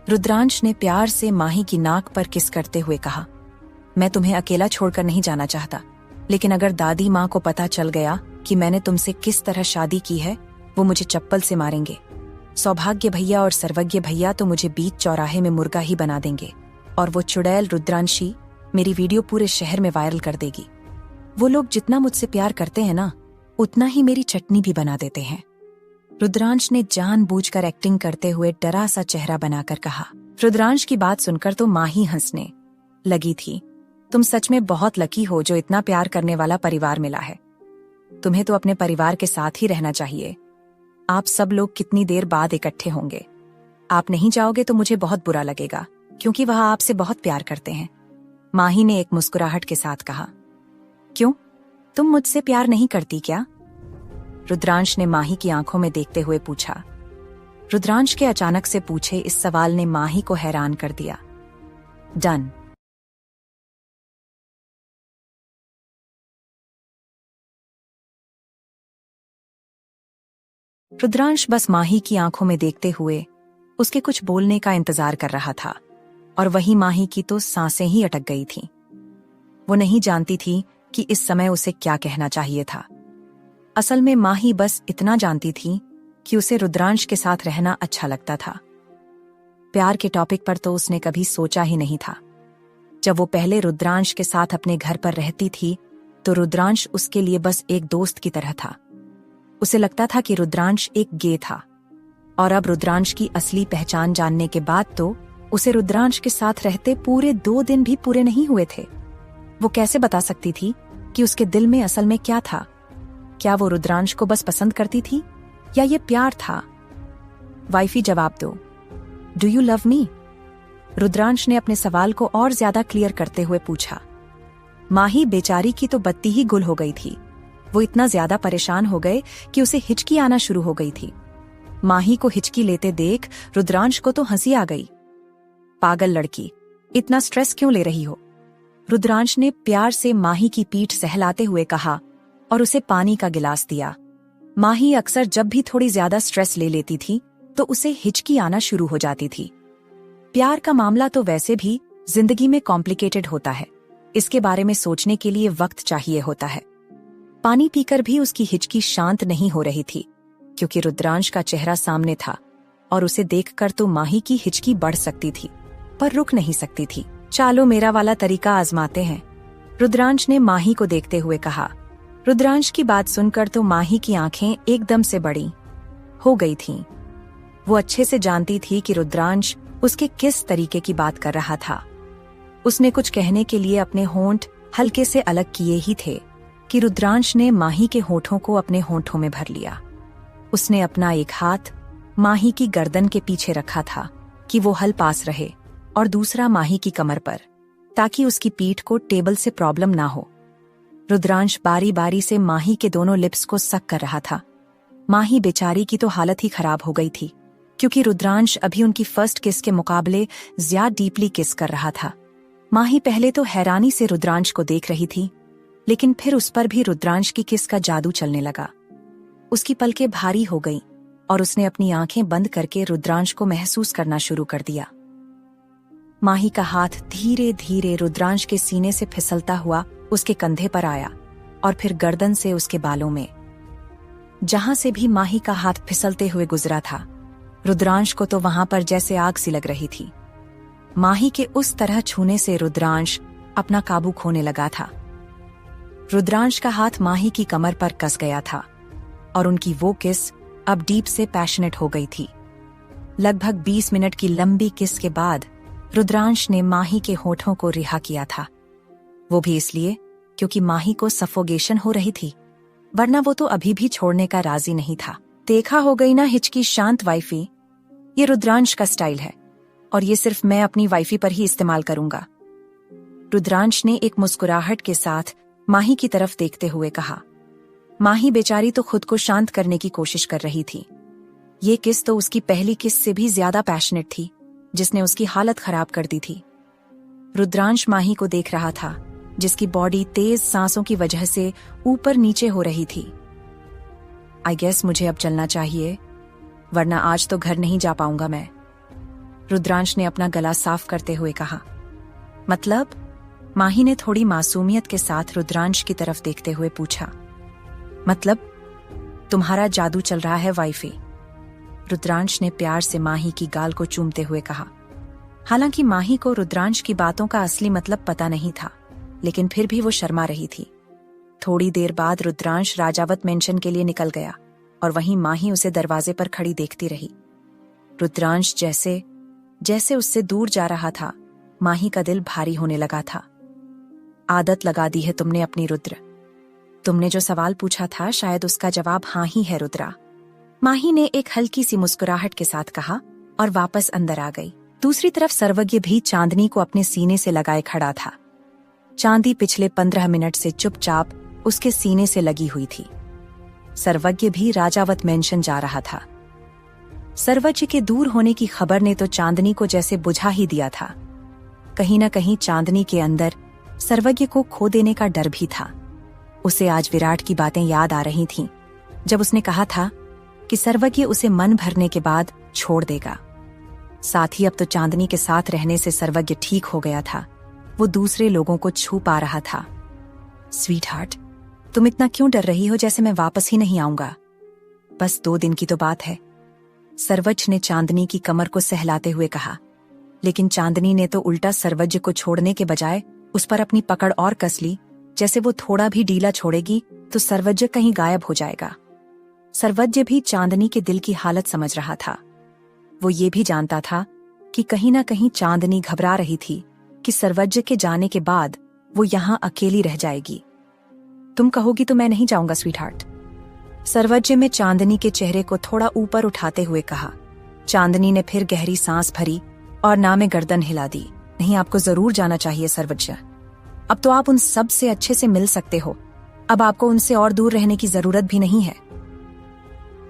रुद्रांश ने प्यार से माही की नाक पर किस करते हुए कहा, मैं तुम्हें अकेला छोड़कर नहीं जाना चाहता, लेकिन अगर दादी माँ को पता चल गया कि मैंने तुमसे किस तरह शादी की है, वो मुझे चप्पल से मारेंगे। सौभाग्य भैया और सर्वज्ञ भैया तो मुझे बीच चौराहे में मुर्गा ही बना देंगे, और वो चुड़ैल रुद्रांशी मेरी वीडियो पूरे शहर में वायरल कर देगी। वो लोग जितना मुझसे प्यार करते हैं ना, उतना ही मेरी चटनी भी बना देते हैं। रुद्रांश ने जानबूझकर एक्टिंग करते हुए डरा सा चेहरा बनाकर कहा। रुद्रांश की बात सुनकर तो माही हंसने लगी थी। तुम सच में बहुत लकी हो जो इतना प्यार करने वाला परिवार मिला है। तुम्हें तो अपने परिवार के साथ ही रहना चाहिए। आप सब लोग कितनी देर बाद इकट्ठे होंगे। आप नहीं जाओगे तो मुझे बहुत बुरा लगेगा, क्योंकि वह आपसे बहुत प्यार करते हैं। माही ने एक मुस्कुराहट के साथ कहा। क्यों, तुम मुझसे प्यार नहीं करती क्या? रुद्रांश ने माही की आंखों में देखते हुए पूछा। रुद्रांश के अचानक से पूछे इस सवाल ने माही को हैरान कर दिया। डन। रुद्रांश बस माही की आंखों में देखते हुए उसके कुछ बोलने का इंतजार कर रहा था, और वहीं माही की तो सांसें ही अटक गई थीं। वो नहीं जानती थी कि इस समय उसे क्या कहना चाहिए था। असल में माही बस इतना जानती थी कि उसे रुद्रांश के साथ रहना अच्छा लगता था। प्यार के टॉपिक पर तो उसने कभी सोचा ही नहीं था। जब वो पहले रुद्रांश के साथ अपने घर पर रहती थी, तो रुद्रांश उसके लिए बस एक दोस्त की तरह था। उसे लगता था कि रुद्रांश एक गे था, और अब रुद्रांश की असली पहचान जानने के बाद तो उसे रुद्रांश के साथ रहते पूरे 2 दिन भी पूरे नहीं हुए थे। वो कैसे बता सकती थी कि उसके दिल में असल में क्या था? क्या वो रुद्रांश को बस पसंद करती थी, या ये प्यार था? वाइफी जवाब दो, do you love me? Rudransh ने अपने सवाल को और ज्यादा क्लियर करते हुए पूछा। माही बेचारी की तो बत्ती ही गुल हो गई थी। वो इतना ज्यादा परेशान हो गए कि उसे हिचकी आना शुरू हो गई थी। माही को हिचकी लेते देख रुद्रांश को तो हंसी आ गई। पागल लड़की, इतना स्ट्रेस क्यों ले रही हो? रुद्रांश ने प्यार से माही की पीठ सहलाते हुए कहा, और उसे पानी का गिलास दिया। माही अक्सर जब भी थोड़ी ज्यादा स्ट्रेस ले लेती थी तो उसे हिचकी आना शुरू हो जाती थी। प्यार का मामला तो वैसे भी जिंदगी में कॉम्प्लिकेटेड होता है। इसके बारे में सोचने के लिए वक्त चाहिए होता है। पानी पीकर भी उसकी हिचकी शांत नहीं हो रही थी, क्योंकि रुद्रांश का चेहरा सामने था, और उसे देखकर तो माही की हिचकी बढ़ सकती थी, पर रुक नहीं सकती थी। चलो मेरा वाला तरीका आजमाते हैं, रुद्रांश ने माही को देखते हुए कहा। रुद्रांश की बात सुनकर तो माही की आंखें एकदम से बड़ी हो गई थीं। वो अच्छे से जानती थी कि रुद्रांश उसके किस तरीके की बात कर रहा था। उसने कुछ कहने के लिए अपने होंठ हल्के से अलग किए ही थे कि रुद्रांश ने माही के होठों को अपने होठों में भर लिया। उसने अपना एक हाथ माही की गर्दन के पीछे रखा था कि वो हल पास रहे, और दूसरा माही की कमर पर, ताकि उसकी पीठ को टेबल से प्रॉब्लम ना हो। रुद्रांश बारी बारी से माही के दोनों लिप्स को सक कर रहा था। माही बेचारी की तो हालत ही खराब हो गई थी, क्योंकि रुद्रांश अभी उनकी फर्स्ट किस के मुकाबले ज्यादा डीपली किस कर रहा था। माही पहले तो हैरानी से रुद्रांश को देख रही थी, लेकिन फिर उस पर भी रुद्रांश की किस का जादू चलने लगा। उसकी पलकें भारी हो गईं, और उसने अपनी आंखें बंद करके रुद्रांश को महसूस करना शुरू कर दिया। माही का हाथ धीरे धीरे रुद्रांश के सीने से फिसलता हुआ उसके कंधे पर आया, और फिर गर्दन से उसके बालों में। जहां से भी माही का हाथ फिसलते हुए गुजरा था, रुद्रांश को तो वहां पर जैसे आग सी लग रही थी। माही के उस तरह छूने से रुद्रांश अपना काबू खोने लगा था। रुद्रांश का हाथ माही की कमर पर कस गया था, और उनकी वो किस अब डीप से पैशनेट हो गई थी। लगभग 20 मिनट की लंबी किस के बाद रुद्रांश ने माही के होठों को रिहा किया था। वो भी इसलिए क्योंकि माही को सफोगेशन हो रही थी, वरना वो तो अभी भी छोड़ने का राजी नहीं था। देखा हो गई ना हिचकी शांत वाइफी, ये रुद्रांश का स्टाइल है, और ये सिर्फ मैं अपनी वाइफी पर ही इस्तेमाल करूंगा। रुद्रांश ने एक मुस्कुराहट के साथ माही की तरफ देखते हुए कहा। माही बेचारी तो खुद को शांत करने की कोशिश कर रही थी। ये किस तो उसकी पहली किस से भी ज्यादा पैशनेट थी, जिसने उसकी हालत खराब कर दी थी। रुद्रांश माही को देख रहा था, जिसकी बॉडी तेज सांसों की वजह से ऊपर नीचे हो रही थी। आई गेस मुझे अब चलना चाहिए, वरना आज तो घर नहीं जा पाऊंगा मैं। रुद्रांश ने अपना गला साफ करते हुए कहा। मतलब? माही ने थोड़ी मासूमियत के साथ रुद्रांश की तरफ देखते हुए पूछा। मतलब तुम्हारा जादू चल रहा है वाइफे, रुद्रांश ने प्यार से माही की गाल को चूमते हुए कहा। हालांकि माही को रुद्रांश की बातों का असली मतलब पता नहीं था, लेकिन फिर भी वो शर्मा रही थी। थोड़ी देर बाद रुद्रांश राजावत मेंशन के लिए निकल गया और वहीं माही उसे दरवाजे पर खड़ी देखती रही। रुद्रांश जैसे जैसे उससे दूर जा रहा था, माही का दिल भारी होने लगा था। आदत लगा दी है तुमने अपनी रुद्र। तुमने जो सवाल पूछा था शायद उसका जवाब हाँ ही है रुद्रा, माही ने एक हल्की सी मुस्कुराहट के साथ कहा और वापस अंदर आ गई। दूसरी तरफ सर्वज्ञ भी चांदनी को अपने सीने से लगाए खड़ा था। चांदी पिछले 15 मिनट से चुपचाप उसके सीने से लगी हुई थी। सर्वज्ञ भी राजावत मेंशन जा रहा था। सर्वज्ञ के दूर होने की खबर ने तो चांदनी को जैसे बुझा ही दिया था। कहीं न कहीं चांदनी के अंदर सर्वज्ञ को खो देने का डर भी था। उसे आज विराट की बातें याद आ रही थीं, जब उसने कहा था कि सर्वज्ञ उसे मन भरने के बाद छोड़ देगा। साथ ही अब तो चांदनी के साथ रहने से सर्वज्ञ ठीक हो गया था। वो दूसरे लोगों को छू पा रहा था। स्वीट हार्ट, तुम इतना क्यों डर रही हो जैसे मैं वापस ही नहीं आऊंगा? बस 2 दिन की तो बात है, सर्वज्ञ ने चांदनी की कमर को सहलाते हुए कहा। लेकिन चांदनी ने तो उल्टा सर्वज्ञ को छोड़ने के बजाय उस पर अपनी पकड़ और कस ली, जैसे वो थोड़ा भी ढीला छोड़ेगी तो सर्वज्ञ कहीं गायब हो जाएगा। सर्वज्ञ भी चांदनी के दिल की हालत समझ रहा था। वो ये भी जानता था कि कहीं ना कहीं चांदनी घबरा रही थी कि सर्वज्ञ के जाने के बाद वो यहां अकेली रह जाएगी। तुम कहोगी तो मैं नहीं जाऊंगा स्वीटहार्ट, सर्वज्ञ में चांदनी के चेहरे को थोड़ा ऊपर उठाते हुए कहा। चांदनी ने फिर गहरी सांस भरी और ना में गर्दन हिला दी। नहीं, आपको जरूर जाना चाहिए सर्वज्ञ। अब तो आप उन सब से अच्छे से मिल सकते हो। अब आपको उनसे और दूर रहने की जरूरत भी नहीं है।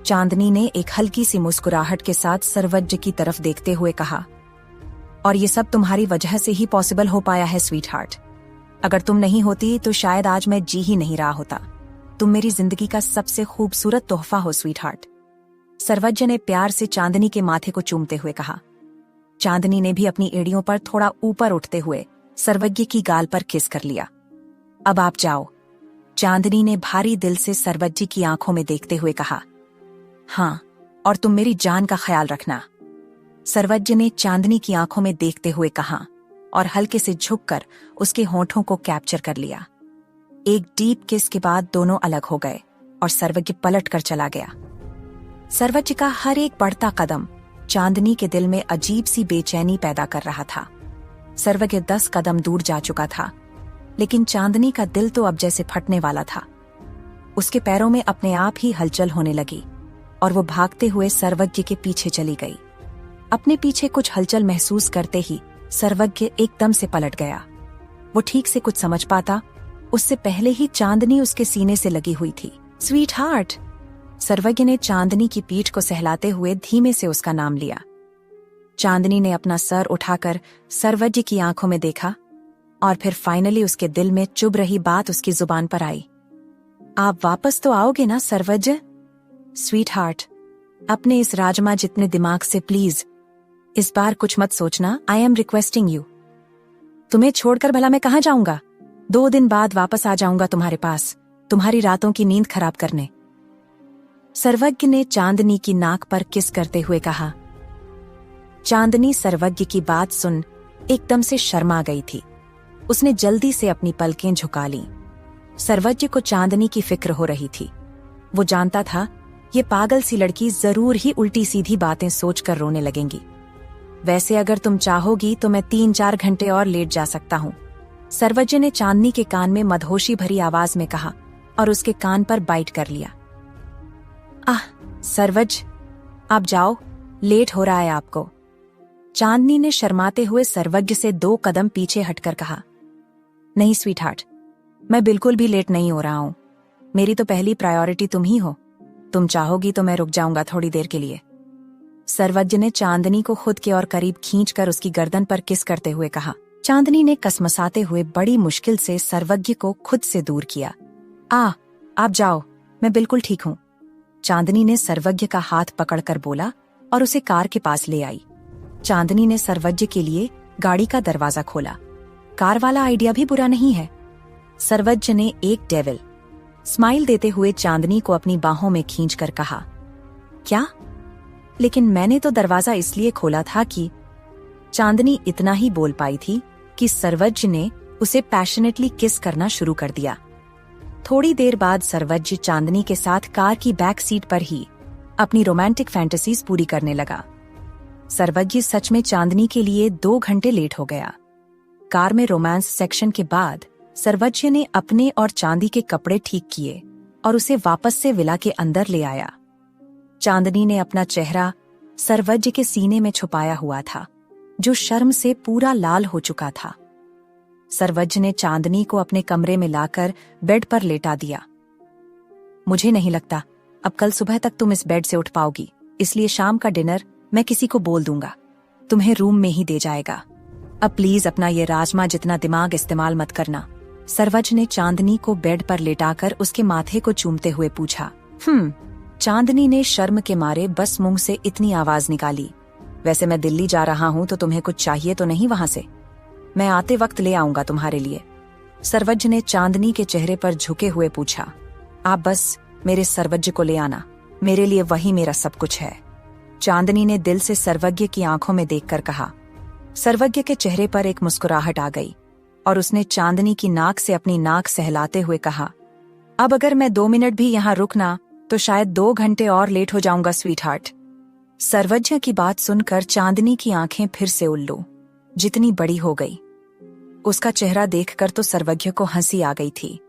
चांदनी ने एक हल्की सी मुस्कुराहट के साथ सर्वज्ञ की तरफ देखते हुए कहा। और ये सब तुम्हारी वजह से ही पॉसिबल हो पाया है स्वीटहार्ट। अगर तुम नहीं होती तो शायद आज मैं जी ही नहीं रहा होता। तुम मेरी जिंदगी का सबसे खूबसूरत तोहफा हो स्वीटहार्ट, सर्वज्ञ ने प्यार से चांदनी के माथे को चूमते हुए कहा। चांदनी ने भी अपनी एड़ियों पर थोड़ा ऊपर उठते हुए सर्वज्ञ की गाल पर किस कर लिया। अब आप जाओ, चांदनी ने भारी दिल से सर्वज्ञ की आंखों में देखते हुए कहा। हाँ, और तुम मेरी जान का ख्याल रखना, सर्वज्ञ ने चांदनी की आंखों में देखते हुए कहा और हल्के से झुककर उसके होंठों को कैप्चर कर लिया। एक डीप किस के बाद दोनों अलग हो गए और सर्वज्ञ पलट कर चला गया। सर्वज्ञ का हर एक बढ़ता कदम चांदनी के दिल में अजीब सी बेचैनी पैदा कर रहा था। सर्वज्ञ 10 कदम दूर जा चुका था, लेकिन चांदनी का दिल तो अब जैसे फटने वाला था। उसके पैरों में अपने आप ही हलचल होने लगी और वो भागते हुए सर्वज्ञ के पीछे चली गई। अपने पीछे कुछ हलचल महसूस करते ही सर्वज्ञ एकदम से पलट गया। वो ठीक से कुछ समझ पाता उससे पहले ही चांदनी उसके सीने से लगी हुई थी। स्वीट हार्ट, सर्वज्ञ ने चांदनी की पीठ को सहलाते हुए धीमे से उसका नाम लिया। चांदनी ने अपना सर उठाकर सर्वज्ञ की आंखों में देखा और फिर फाइनली उसके दिल में चुभ रही बात उसकी जुबान पर आई। आप वापस तो आओगे ना सर्वज्ञ? स्वीट हार्ट, अपने इस राजमा जितने दिमाग से प्लीज इस बार कुछ मत सोचना। I am requesting you. तुम्हें छोड़कर भला मैं कहाँ जाऊंगा? 2 दिन बाद वापस आ जाऊंगा तुम्हारे पास, तुम्हारी रातों की नींद खराब करने, सर्वज्ञ ने चांदनी की नाक पर किस करते हुए कहा। चांदनी सर्वज्ञ की बात सुन एकदम से शर्मा गई थी। उसने जल्दी से अपनी पलकें झुका लीं। सर्वज्ञ को चांदनी की फिक्र हो रही थी। वो जानता था ये पागल सी लड़की जरूर ही उल्टी सीधी बातें सोचकर रोने लगेंगी। वैसे अगर तुम चाहोगी तो मैं 3-4 घंटे और लेट जा सकता हूँ, सर्वज्ञ ने चांदनी के कान में मदहोशी भरी आवाज में कहा और उसके कान पर बाइट कर लिया। आह सर्वज्ञ, आप जाओ, लेट हो रहा है आपको, चांदनी ने शर्माते हुए सर्वज्ञ से 2 कदम पीछे हटकर कहा। नहीं स्वीटहार्ट, मैं बिल्कुल भी लेट नहीं हो रहा हूं। मेरी तो पहली प्रायोरिटी तुम ही हो। तुम चाहोगी तो मैं रुक जाऊंगा थोड़ी देर के लिए, सर्वज्ञ ने चांदनी को खुद के और करीब खींचकर उसकी गर्दन पर किस करते हुए कहा। चांदनी ने कसमसाते हुए बड़ी मुश्किल से सर्वज्ञ को खुद से दूर किया। आप जाओ, मैं बिल्कुल ठीक हूँ, चांदनी ने सर्वज्ञ का हाथ पकड़कर बोला और उसे कार के पास ले आई। चांदनी ने सर्वज्ञ के लिए गाड़ी का दरवाजा खोला। कार वाला आइडिया भी बुरा नहीं है। सर्वज्ञ ने एक डेविल स्माइल देते हुए चांदनी को अपनी बाहों में खींचकर कहा, क्या? लेकिन मैंने तो दरवाजा इसलिए खोला था कि। चांदनी इतना ही बोल पाई थी कि सर्वज्ञ ने उसे पैशनेटली किस करना शुरू कर दिया। थोड़ी देर बाद सर्वज्ञ चांदनी के साथ कार की बैक सीट पर ही अपनी रोमांटिक फैंटेसीज पूरी करने लगा। सर्वज्ञ सच में चांदनी के लिए 2 घंटे लेट हो गया। कार में रोमांस सेक्शन के बाद सर्वज्ञ ने अपने और चांदी के कपड़े ठीक किए और उसे वापस से विला के अंदर ले आया। चांदनी ने अपना चेहरा सर्वज्ञ के सीने में छुपाया हुआ था, जो शर्म से पूरा लाल हो चुका था। सर्वज्ञ ने चांदनी को अपने कमरे में लाकर बेड पर लेटा दिया। मुझे नहीं लगता अब कल सुबह तक तुम इस बेड से उठ पाओगी, इसलिए शाम का डिनर मैं किसी को बोल दूंगा, तुम्हें रूम में ही दे जाएगा। अब प्लीज अपना ये राजमा जितना दिमाग इस्तेमाल मत करना। सर्वज्ञ ने चांदनी को बेड पर लेटाकर उसके माथे को चूमते हुए पूछा। चांदनी ने शर्म के मारे बस मुंह से इतनी आवाज निकाली, वैसे मैं दिल्ली जा रहा हूं तो तुम्हें कुछ चाहिए तो नहीं वहां से? मैं आते वक्त ले आऊंगा तुम्हारे लिए। सर्वज्ञ ने चांदनी के चेहरे पर झुके हुए पूछा। आप बस मेरे सर्वज्ञ को ले आना, मेरे लिए वही मेरा सब कुछ है। चांदनी ने दिल से सर्वज्ञ की आंखों में देखकर कहा। सर्वज्ञ के चेहरे पर एक मुस्कुराहट आ गई और उसने चांदनी की नाक से अपनी नाक सहलाते हुए कहा, अब अगर मैं 2 मिनट भी यहाँ रुकना तो शायद 2 घंटे और लेट हो जाऊंगा स्वीट हार्ट। सर्वज्ञ की बात सुनकर चांदनी की आंखें फिर से उल्लू जितनी बड़ी हो गई। उसका चेहरा देखकर तो सर्वज्ञ को हंसी आ गई थी।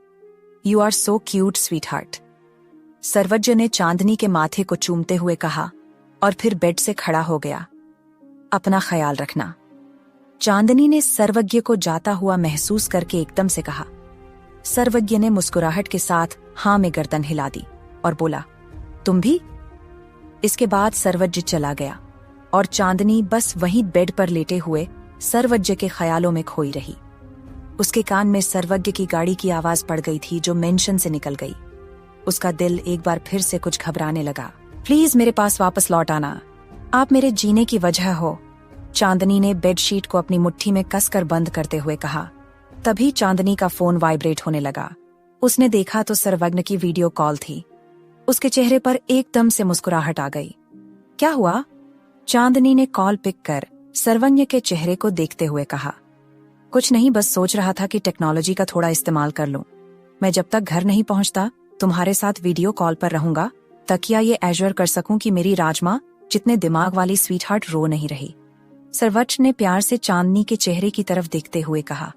You are so cute sweetheart. Sarvagya ने चांदनी के माथे को चूमते हुए कहा और फिर बेड से खड़ा हो गया। अपना ख्याल रखना। चांदनी ने सर्वज्ञ को जाता हुआ महसूस करके एकदम से कहा। सर्वज्ञ ने मुस्कुराहट के साथ हाँ में गर्दन हिला दी और बोला, तुम भी? इसके बाद सर्वज्ञ चला गया और चांदनी बस वहीं बेड पर लेटे हुए सर्वज्ञ के ख्यालों में खोई रही। उसके कान में सर्वज्ञ की गाड़ी की आवाज पड़ गई थी जो मेंशन से निकल गई। उसका दिल एक बार फिर से कुछ घबराने लगा। प्लीज मेरे पास वापस लौट आना, आप मेरे जीने की वजह हो। चांदनी ने बेडशीट को अपनी मुट्ठी में कसकर बंद करते हुए कहा। तभी चांदनी का फोन वाइब्रेट होने लगा। उसने देखा तो सर्वज्ञ की वीडियो कॉल थी। उसके चेहरे पर एकदम से मुस्कुराहट आ गई। क्या हुआ? चांदनी ने कॉल पिक कर सर्वज्ञ के चेहरे को देखते हुए कहा। कुछ नहीं, बस सोच रहा था कि टेक्नोलॉजी का थोड़ा इस्तेमाल कर लूं। मैं जब तक घर नहीं पहुंचता तुम्हारे साथ वीडियो कॉल पर रहूंगा, ताकि ये एश्योर कर सकूं कि मेरी राजमा जितने दिमाग वाली स्वीट हार्ट रो नहीं रही। सर्वज्ञ ने प्यार से चांदनी के चेहरे की तरफ देखते हुए कहा।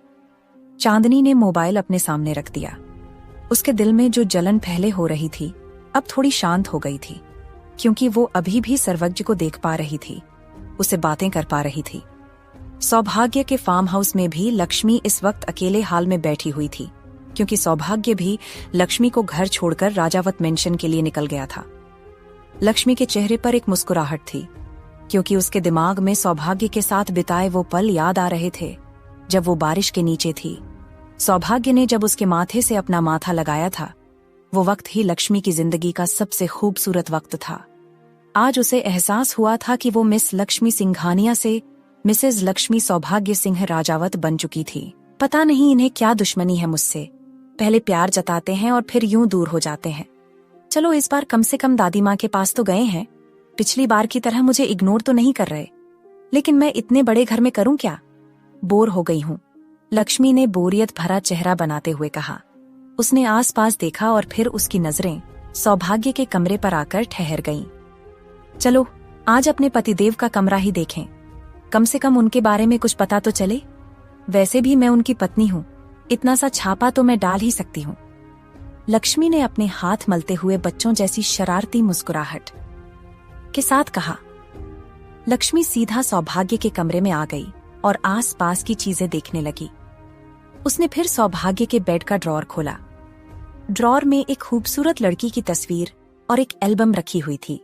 चांदनी ने मोबाइल अपने सामने रख दिया। उसके दिल में जो जलन पहले हो रही थी अब थोड़ी शांत हो गई थी, क्योंकि वो अभी भी सर्वज्ञ को देख पा रही थी, उसे बातें कर पा रही थी। सौभाग्य के फार्म हाउस में भी लक्ष्मी इस वक्त अकेले हाल में बैठी हुई थी, क्योंकि सौभाग्य भी लक्ष्मी को घर छोड़कर राजावत मेंशन के लिए निकल गया था। लक्ष्मी के चेहरे पर एक मुस्कुराहट थी, क्योंकि उसके दिमाग में सौभाग्य के साथ बिताए वो पल याद आ रहे थे जब वो बारिश के नीचे थी। सौभाग्य ने जब उसके माथे से अपना माथा लगाया था, वो वक्त ही लक्ष्मी की जिंदगी का सबसे खूबसूरत वक्त था। आज उसे एहसास हुआ था कि वो मिस लक्ष्मी सिंघानिया से मिसेज लक्ष्मी सौभाग्य सिंह राजावत बन चुकी थी। पता नहीं इन्हें क्या दुश्मनी है मुझसे, पहले प्यार जताते हैं और फिर यूं दूर हो जाते हैं। चलो इस बार कम से कम दादी माँ के पास तो गए हैं, पिछली बार की तरह मुझे इग्नोर तो नहीं कर रहे। लेकिन मैं इतने बड़े घर में करूं क्या? बोर हो गई हूं, लक्ष्मी ने बोरियत भरा चेहरा बनाते हुए कहा। उसने आसपास देखा और फिर उसकी नजरें सौभाग्य के कमरे पर आकर ठहर गईं। चलो आज अपने पतिदेव का कमरा ही देखें, कम से कम उनके बारे में कुछ पता तो चले। वैसे भी मैं उनकी पत्नी हूँ, इतना सा छापा तो मैं डाल ही सकती हूँ। लक्ष्मी ने अपने हाथ मलते हुए बच्चों जैसी शरारती मुस्कुराहट के साथ कहा। लक्ष्मी सीधा सौभाग्य के कमरे में आ गई और आसपास की चीजें देखने लगी। उसने फिर सौभाग्य के बेड का ड्रॉर खोला। ड्रॉर में एक खूबसूरत लड़की की तस्वीर और एक एल्बम रखी हुई थी,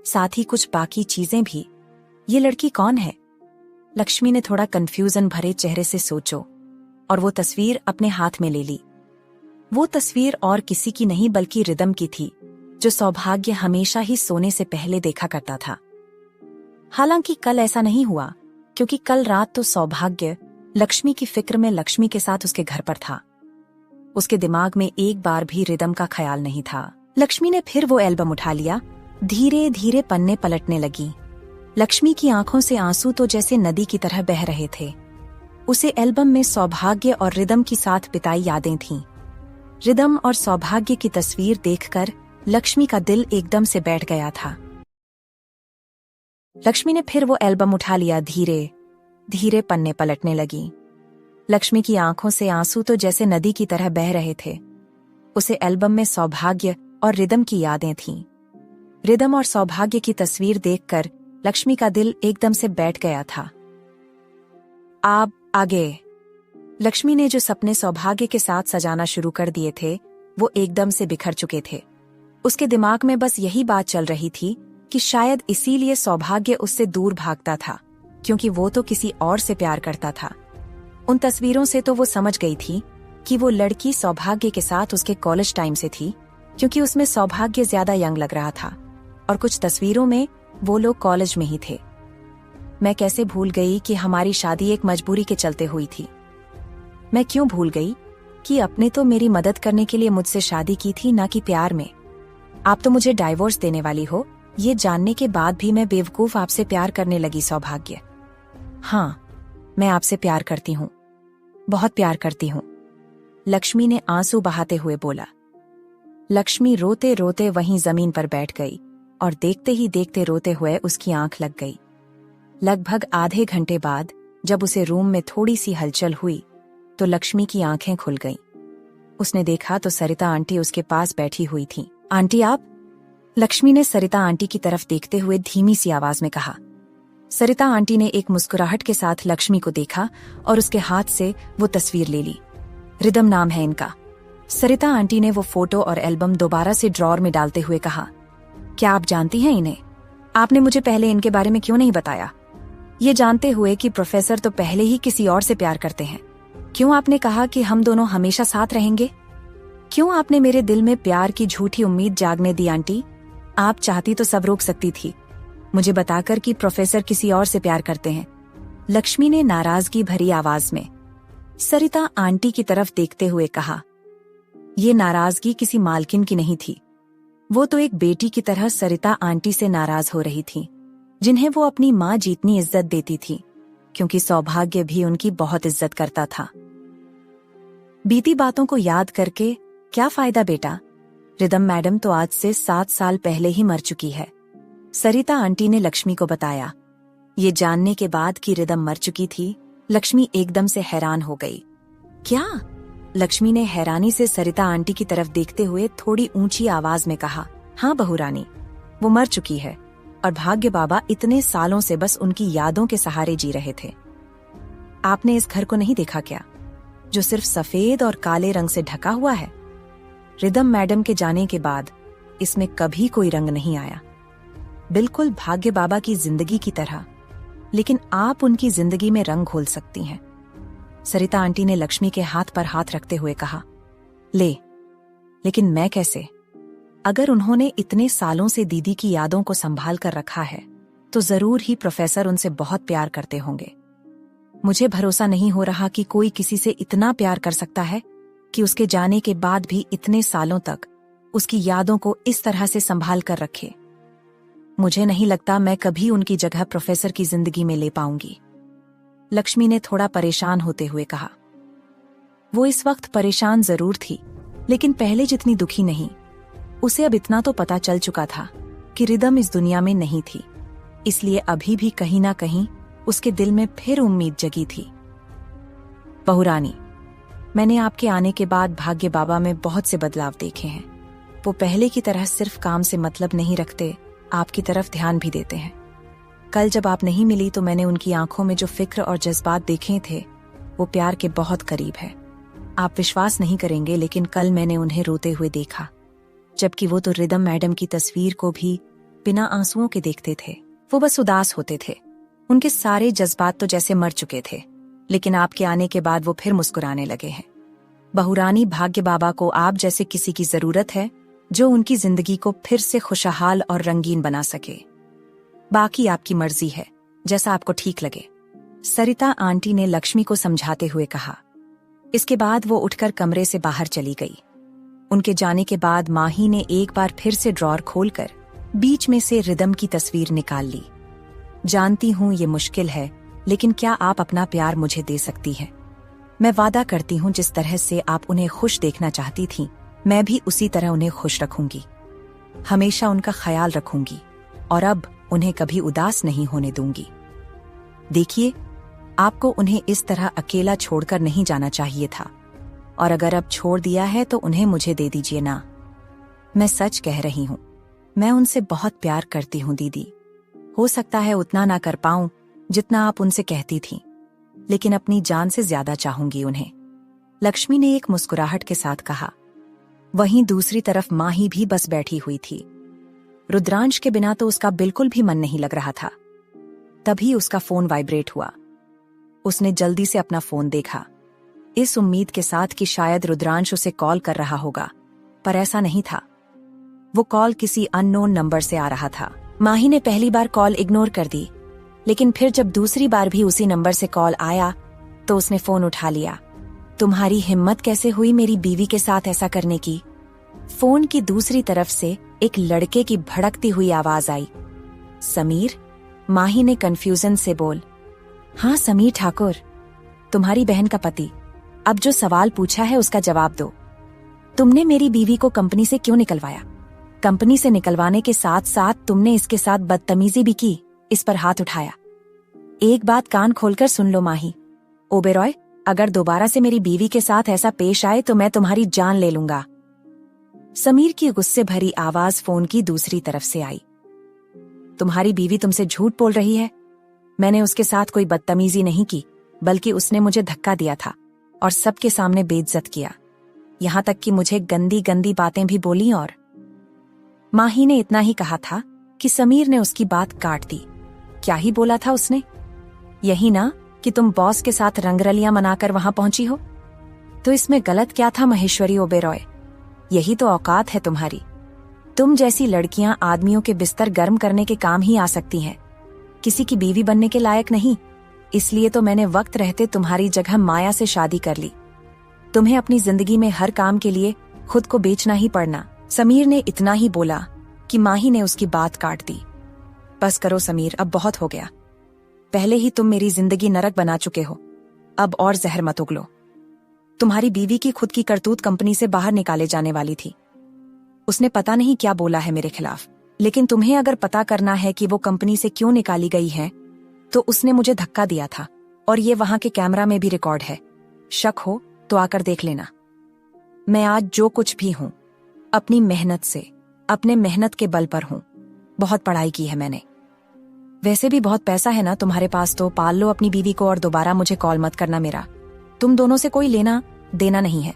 साथ ही कुछ बाकी चीजें भी। ये लड़की कौन है? लक्ष्मी ने थोड़ा कंफ्यूजन भरे चेहरे से सोचो और वो तस्वीर अपने हाथ में ले ली। वो तस्वीर और किसी की नहीं बल्कि रिदम की थी, जो सौभाग्य हमेशा ही सोने से पहले देखा करता था। हालांकि कल ऐसा नहीं हुआ, क्योंकि कल रात तो सौभाग्य लक्ष्मी की फिक्र में लक्ष्मी के साथ उसके घर पर था। उसके दिमाग में एक बार भी रिदम का ख्याल नहीं था। लक्ष्मी ने फिर वो एल्बम उठा लिया। धीरे धीरे पन्ने पलटने लगी। लक्ष्मी की आंखों से आंसू तो जैसे नदी की तरह बह रहे थे। उसे एल्बम में सौभाग्य और रिदम की साथ बिताई यादें थीं। रिदम और सौभाग्य की तस्वीर देखकर लक्ष्मी का दिल एकदम से बैठ गया था। लक्ष्मी ने फिर वो एल्बम उठा लिया। धीरे धीरे पन्ने पलटने लगी। लक्ष्मी की आंखों से आंसू तो जैसे नदी की तरह बह रहे थे। उसे एल्बम में सौभाग्य और रिदम की यादें थीं। रिदम और सौभाग्य की तस्वीर देखकर लक्ष्मी का दिल एकदम से बैठ गया था। अब आगे लक्ष्मी ने जो सपने सौभाग्य के साथ सजाना शुरू कर दिए थे, वो एकदम से बिखर चुके थे। उसके दिमाग में बस यही बात चल रही थी कि शायद इसीलिए सौभाग्य उससे दूर भागता था, क्योंकि वो तो किसी और से प्यार करता था। उन तस्वीरों से तो वो समझ गई थी कि वो लड़की सौभाग्य के साथ उसके कॉलेज टाइम से थी, क्योंकि उसमें सौभाग्य ज्यादा यंग लग रहा था और कुछ तस्वीरों में वो लोग कॉलेज में ही थे। मैं कैसे भूल गई कि हमारी शादी एक मजबूरी के चलते हुई थी। मैं क्यों भूल गई कि आपने तो मेरी मदद करने के लिए मुझसे शादी की थी, ना कि प्यार में। आप तो मुझे डाइवोर्स देने वाली हो, ये जानने के बाद भी मैं बेवकूफ आपसे प्यार करने लगी सौभाग्य। हाँ, मैं आपसे प्यार करती हूँ, बहुत प्यार करती हूँ, लक्ष्मी ने आंसू बहाते हुए बोला। लक्ष्मी रोते रोते वहीं जमीन पर बैठ गई और देखते ही देखते रोते हुए उसकी आंख लग गई। लगभग आधे घंटे बाद जब उसे रूम में थोड़ी सी हलचल हुई तो लक्ष्मी की आंखें खुल गईं। उसने देखा तो सरिता आंटी उसके पास बैठी हुई थीं। आंटी आप? लक्ष्मी ने सरिता आंटी की तरफ देखते हुए धीमी सी आवाज में कहा। सरिता आंटी ने एक मुस्कुराहट के साथ लक्ष्मी को देखा और उसके हाथ से वो तस्वीर ले ली। रिदम नाम है इनका। सरिता आंटी ने वो फोटो और एल्बम दोबारा से ड्रॉर में डालते हुए कहा। क्या आप जानती हैं इन्हें? आपने मुझे पहले इनके बारे में क्यों नहीं बताया? ये जानते हुए कि प्रोफेसर तो पहले ही किसी और से प्यार करते हैं, क्यों आपने कहा कि हम दोनों हमेशा साथ रहेंगे? क्यों आपने मेरे दिल में प्यार की झूठी उम्मीद जागने दी आंटी? आप चाहती तो सब रोक सकती थी, मुझे बताकर कि प्रोफेसर किसी और से प्यार करते हैं। लक्ष्मी ने नाराजगी भरी आवाज में सरिता आंटी की तरफ देखते हुए कहा। ये नाराजगी किसी मालकिन की नहीं थी, वो तो एक बेटी की तरह सरिता आंटी से नाराज हो रही थी, जिन्हें वो अपनी माँ जितनी इज्जत देती थी, क्योंकि सौभाग्य भी उनकी बहुत इज्जत करता था। बीती बातों को याद करके क्या फायदा बेटा? रिदम मैडम तो आज से 7 साल पहले ही मर चुकी है, सरिता आंटी ने लक्ष्मी को बताया। ये जानने के बाद कि रिदम मर चुकी थी, लक्ष्मी एकदम से हैरान हो गई। क्या? लक्ष्मी ने हैरानी से सरिता आंटी की तरफ देखते हुए थोड़ी ऊंची आवाज में कहा। हाँ बहू रानी, वो मर चुकी है और भाग्य बाबा इतने सालों से बस उनकी यादों के सहारे जी रहे थे। आपने इस घर को नहीं देखा क्या, जो सिर्फ सफेद और काले रंग से ढका हुआ है? रिदम मैडम के जाने के बाद इसमें कभी कोई रंग नहीं आया, बिल्कुल भाग्य बाबा की जिंदगी की तरह, लेकिन आप उनकी जिंदगी में रंग घोल सकती हैं। सरिता आंटी ने लक्ष्मी के हाथ पर हाथ रखते हुए कहा। लेकिन मैं कैसे? अगर उन्होंने इतने सालों से दीदी की यादों को संभाल कर रखा है, तो जरूर ही प्रोफेसर उनसे बहुत प्यार करते होंगे। मुझे भरोसा नहीं हो रहा कि कोई किसी से इतना प्यार कर सकता है कि उसके जाने के बाद भी इतने सालों तक उसकी यादों को इस तरह से संभाल कर रखे। मुझे नहीं लगता मैं कभी उनकी जगह प्रोफेसर की जिंदगी में ले पाऊंगी, लक्ष्मी ने थोड़ा परेशान होते हुए कहा। वो इस वक्त परेशान जरूर थी, लेकिन पहले जितनी दुखी नहीं। उसे अब इतना तो पता चल चुका था कि रिदम इस दुनिया में नहीं थी, इसलिए अभी भी कहीं ना कहीं उसके दिल में फिर उम्मीद जगी थी। बहू रानी, मैंने आपके आने के बाद भाग्य बाबा में बहुत से बदलाव देखे हैं। वो पहले की तरह सिर्फ काम से मतलब नहीं रखते, आपकी तरफ ध्यान भी देते हैं। कल जब आप नहीं मिली तो मैंने उनकी आंखों में जो फिक्र और जज्बात देखे थे, वो प्यार के बहुत करीब है। आप विश्वास नहीं करेंगे, लेकिन कल मैंने उन्हें रोते हुए देखा, जबकि वो तो रिदम मैडम की तस्वीर को भी बिना आंसुओं के देखते थे। वो बस उदास होते थे, उनके सारे जज्बात तो जैसे मर चुके थे, लेकिन आपके आने के बाद वो फिर मुस्कुराने लगे हैं। बहुरानी, भाग्य बाबा को आप जैसे किसी की जरूरत है जो उनकी जिंदगी को फिर से खुशहाल और रंगीन बना सके। बाकी आपकी मर्जी है, जैसा आपको ठीक लगे, सरिता आंटी ने लक्ष्मी को समझाते हुए कहा। इसके बाद वो उठकर कमरे से बाहर चली गई। उनके जाने के बाद माही ने एक बार फिर से ड्रॉर खोलकर बीच में से रिदम की तस्वीर निकाल ली। जानती हूं ये मुश्किल है, लेकिन क्या आप अपना प्यार मुझे दे सकती हैं? मैं वादा करती हूं जिस तरह से आप उन्हें खुश देखना चाहती थीं, मैं भी उसी तरह उन्हें खुश रखूंगी। हमेशा उनका ख्याल रखूंगी और अब उन्हें कभी उदास नहीं होने दूंगी। देखिए, आपको उन्हें इस तरह अकेला छोड़कर नहीं जाना चाहिए था, और अगर अब छोड़ दिया है तो उन्हें मुझे दे दीजिए ना। मैं सच कह रही हूं, मैं उनसे बहुत प्यार करती हूं दीदी। हो सकता है उतना ना कर पाऊं जितना आप उनसे कहती थीं, लेकिन अपनी जान से ज्यादा चाहूंगी उन्हें, लक्ष्मी ने एक मुस्कुराहट के साथ कहा। वहीं दूसरी तरफ माही भी बस बैठी हुई थी। रुद्रांश के बिना तो उसका बिल्कुल भी मन नहीं लग रहा था। तभी उसका फोन वाइब्रेट हुआ। उसने जल्दी से अपना फोन देखा, इस उम्मीद के साथ कि शायद रुद्रांश उसे कॉल कर रहा होगा, पर ऐसा नहीं था। वो कॉल किसी अननोन नंबर से आ रहा था। माही ने पहली बार कॉल इग्नोर कर दी, लेकिन फिर जब दूसरी बार भी उसी नंबर से कॉल आया तो उसने फोन उठा लिया। तुम्हारी हिम्मत कैसे हुई मेरी बीवी के साथ ऐसा करने की? फोन की दूसरी तरफ से एक लड़के की भड़कती हुई आवाज आई। समीर? माही ने कंफ्यूजन से बोल। हाँ समीर ठाकुर, तुम्हारी बहन का पति। अब जो सवाल पूछा है उसका जवाब दो। तुमने मेरी बीवी को कंपनी से क्यों निकलवाया? कंपनी से निकलवाने के साथ साथ तुमने इसके साथ बदतमीजी भी की, इस पर हाथ उठाया। एक बात कान खोलकर सुन लो माही। ओबेरॉय, अगर दोबारा से मेरी बीवी के साथ ऐसा पेश आए तो मैं तुम्हारी जान ले लूंगा। समीर की गुस्से भरी आवाज फोन की दूसरी तरफ से आई। तुम्हारी बीवी तुमसे झूठ बोल रही है। मैंने उसके साथ कोई बदतमीजी नहीं की, बल्कि उसने मुझे धक्का दिया था और सबके सामने बेइज्जत किया, यहां तक कि मुझे गंदी गंदी बातें भी बोली। और माही ने इतना ही कहा था कि समीर ने उसकी बात काट दी। क्या ही बोला था उसने? यही ना कि तुम बॉस के साथ रंगरलियां मनाकर वहां पहुंची हो। तो इसमें गलत क्या था महेश्वरी ओबेरॉय? यही तो औकात है तुम्हारी। तुम जैसी लड़कियां आदमियों के बिस्तर गर्म करने के काम ही आ सकती हैं, किसी की बीवी बनने के लायक नहीं। इसलिए तो मैंने वक्त रहते तुम्हारी जगह माया से शादी कर ली। तुम्हें अपनी जिंदगी में हर काम के लिए खुद को बेचना ही पड़ना। समीर ने इतना ही बोला कि माही ने उसकी बात काट दी। बस करो समीर, अब बहुत हो गया। पहले ही तुम मेरी जिंदगी नरक बना चुके हो, अब और जहर मत उगलो। तुम्हारी बीवी की खुद की करतूत कंपनी से बाहर निकाले जाने वाली थी। उसने पता नहीं क्या बोला है मेरे खिलाफ, लेकिन तुम्हें अगर पता करना है कि वो कंपनी से क्यों निकाली गई है तो उसने मुझे धक्का दिया था, और ये वहां के कैमरा में भी रिकॉर्ड है। शक हो तो आकर देख लेना। मैं आज जो कुछ भी हूं, अपनी मेहनत से, अपने मेहनत के बल पर हूं। बहुत पढ़ाई की है मैंने। वैसे भी बहुत पैसा है ना तुम्हारे पास, तो पाल लो अपनी बीवी को और दोबारा मुझे कॉल मत करना। मेरा तुम दोनों से कोई लेना देना नहीं है,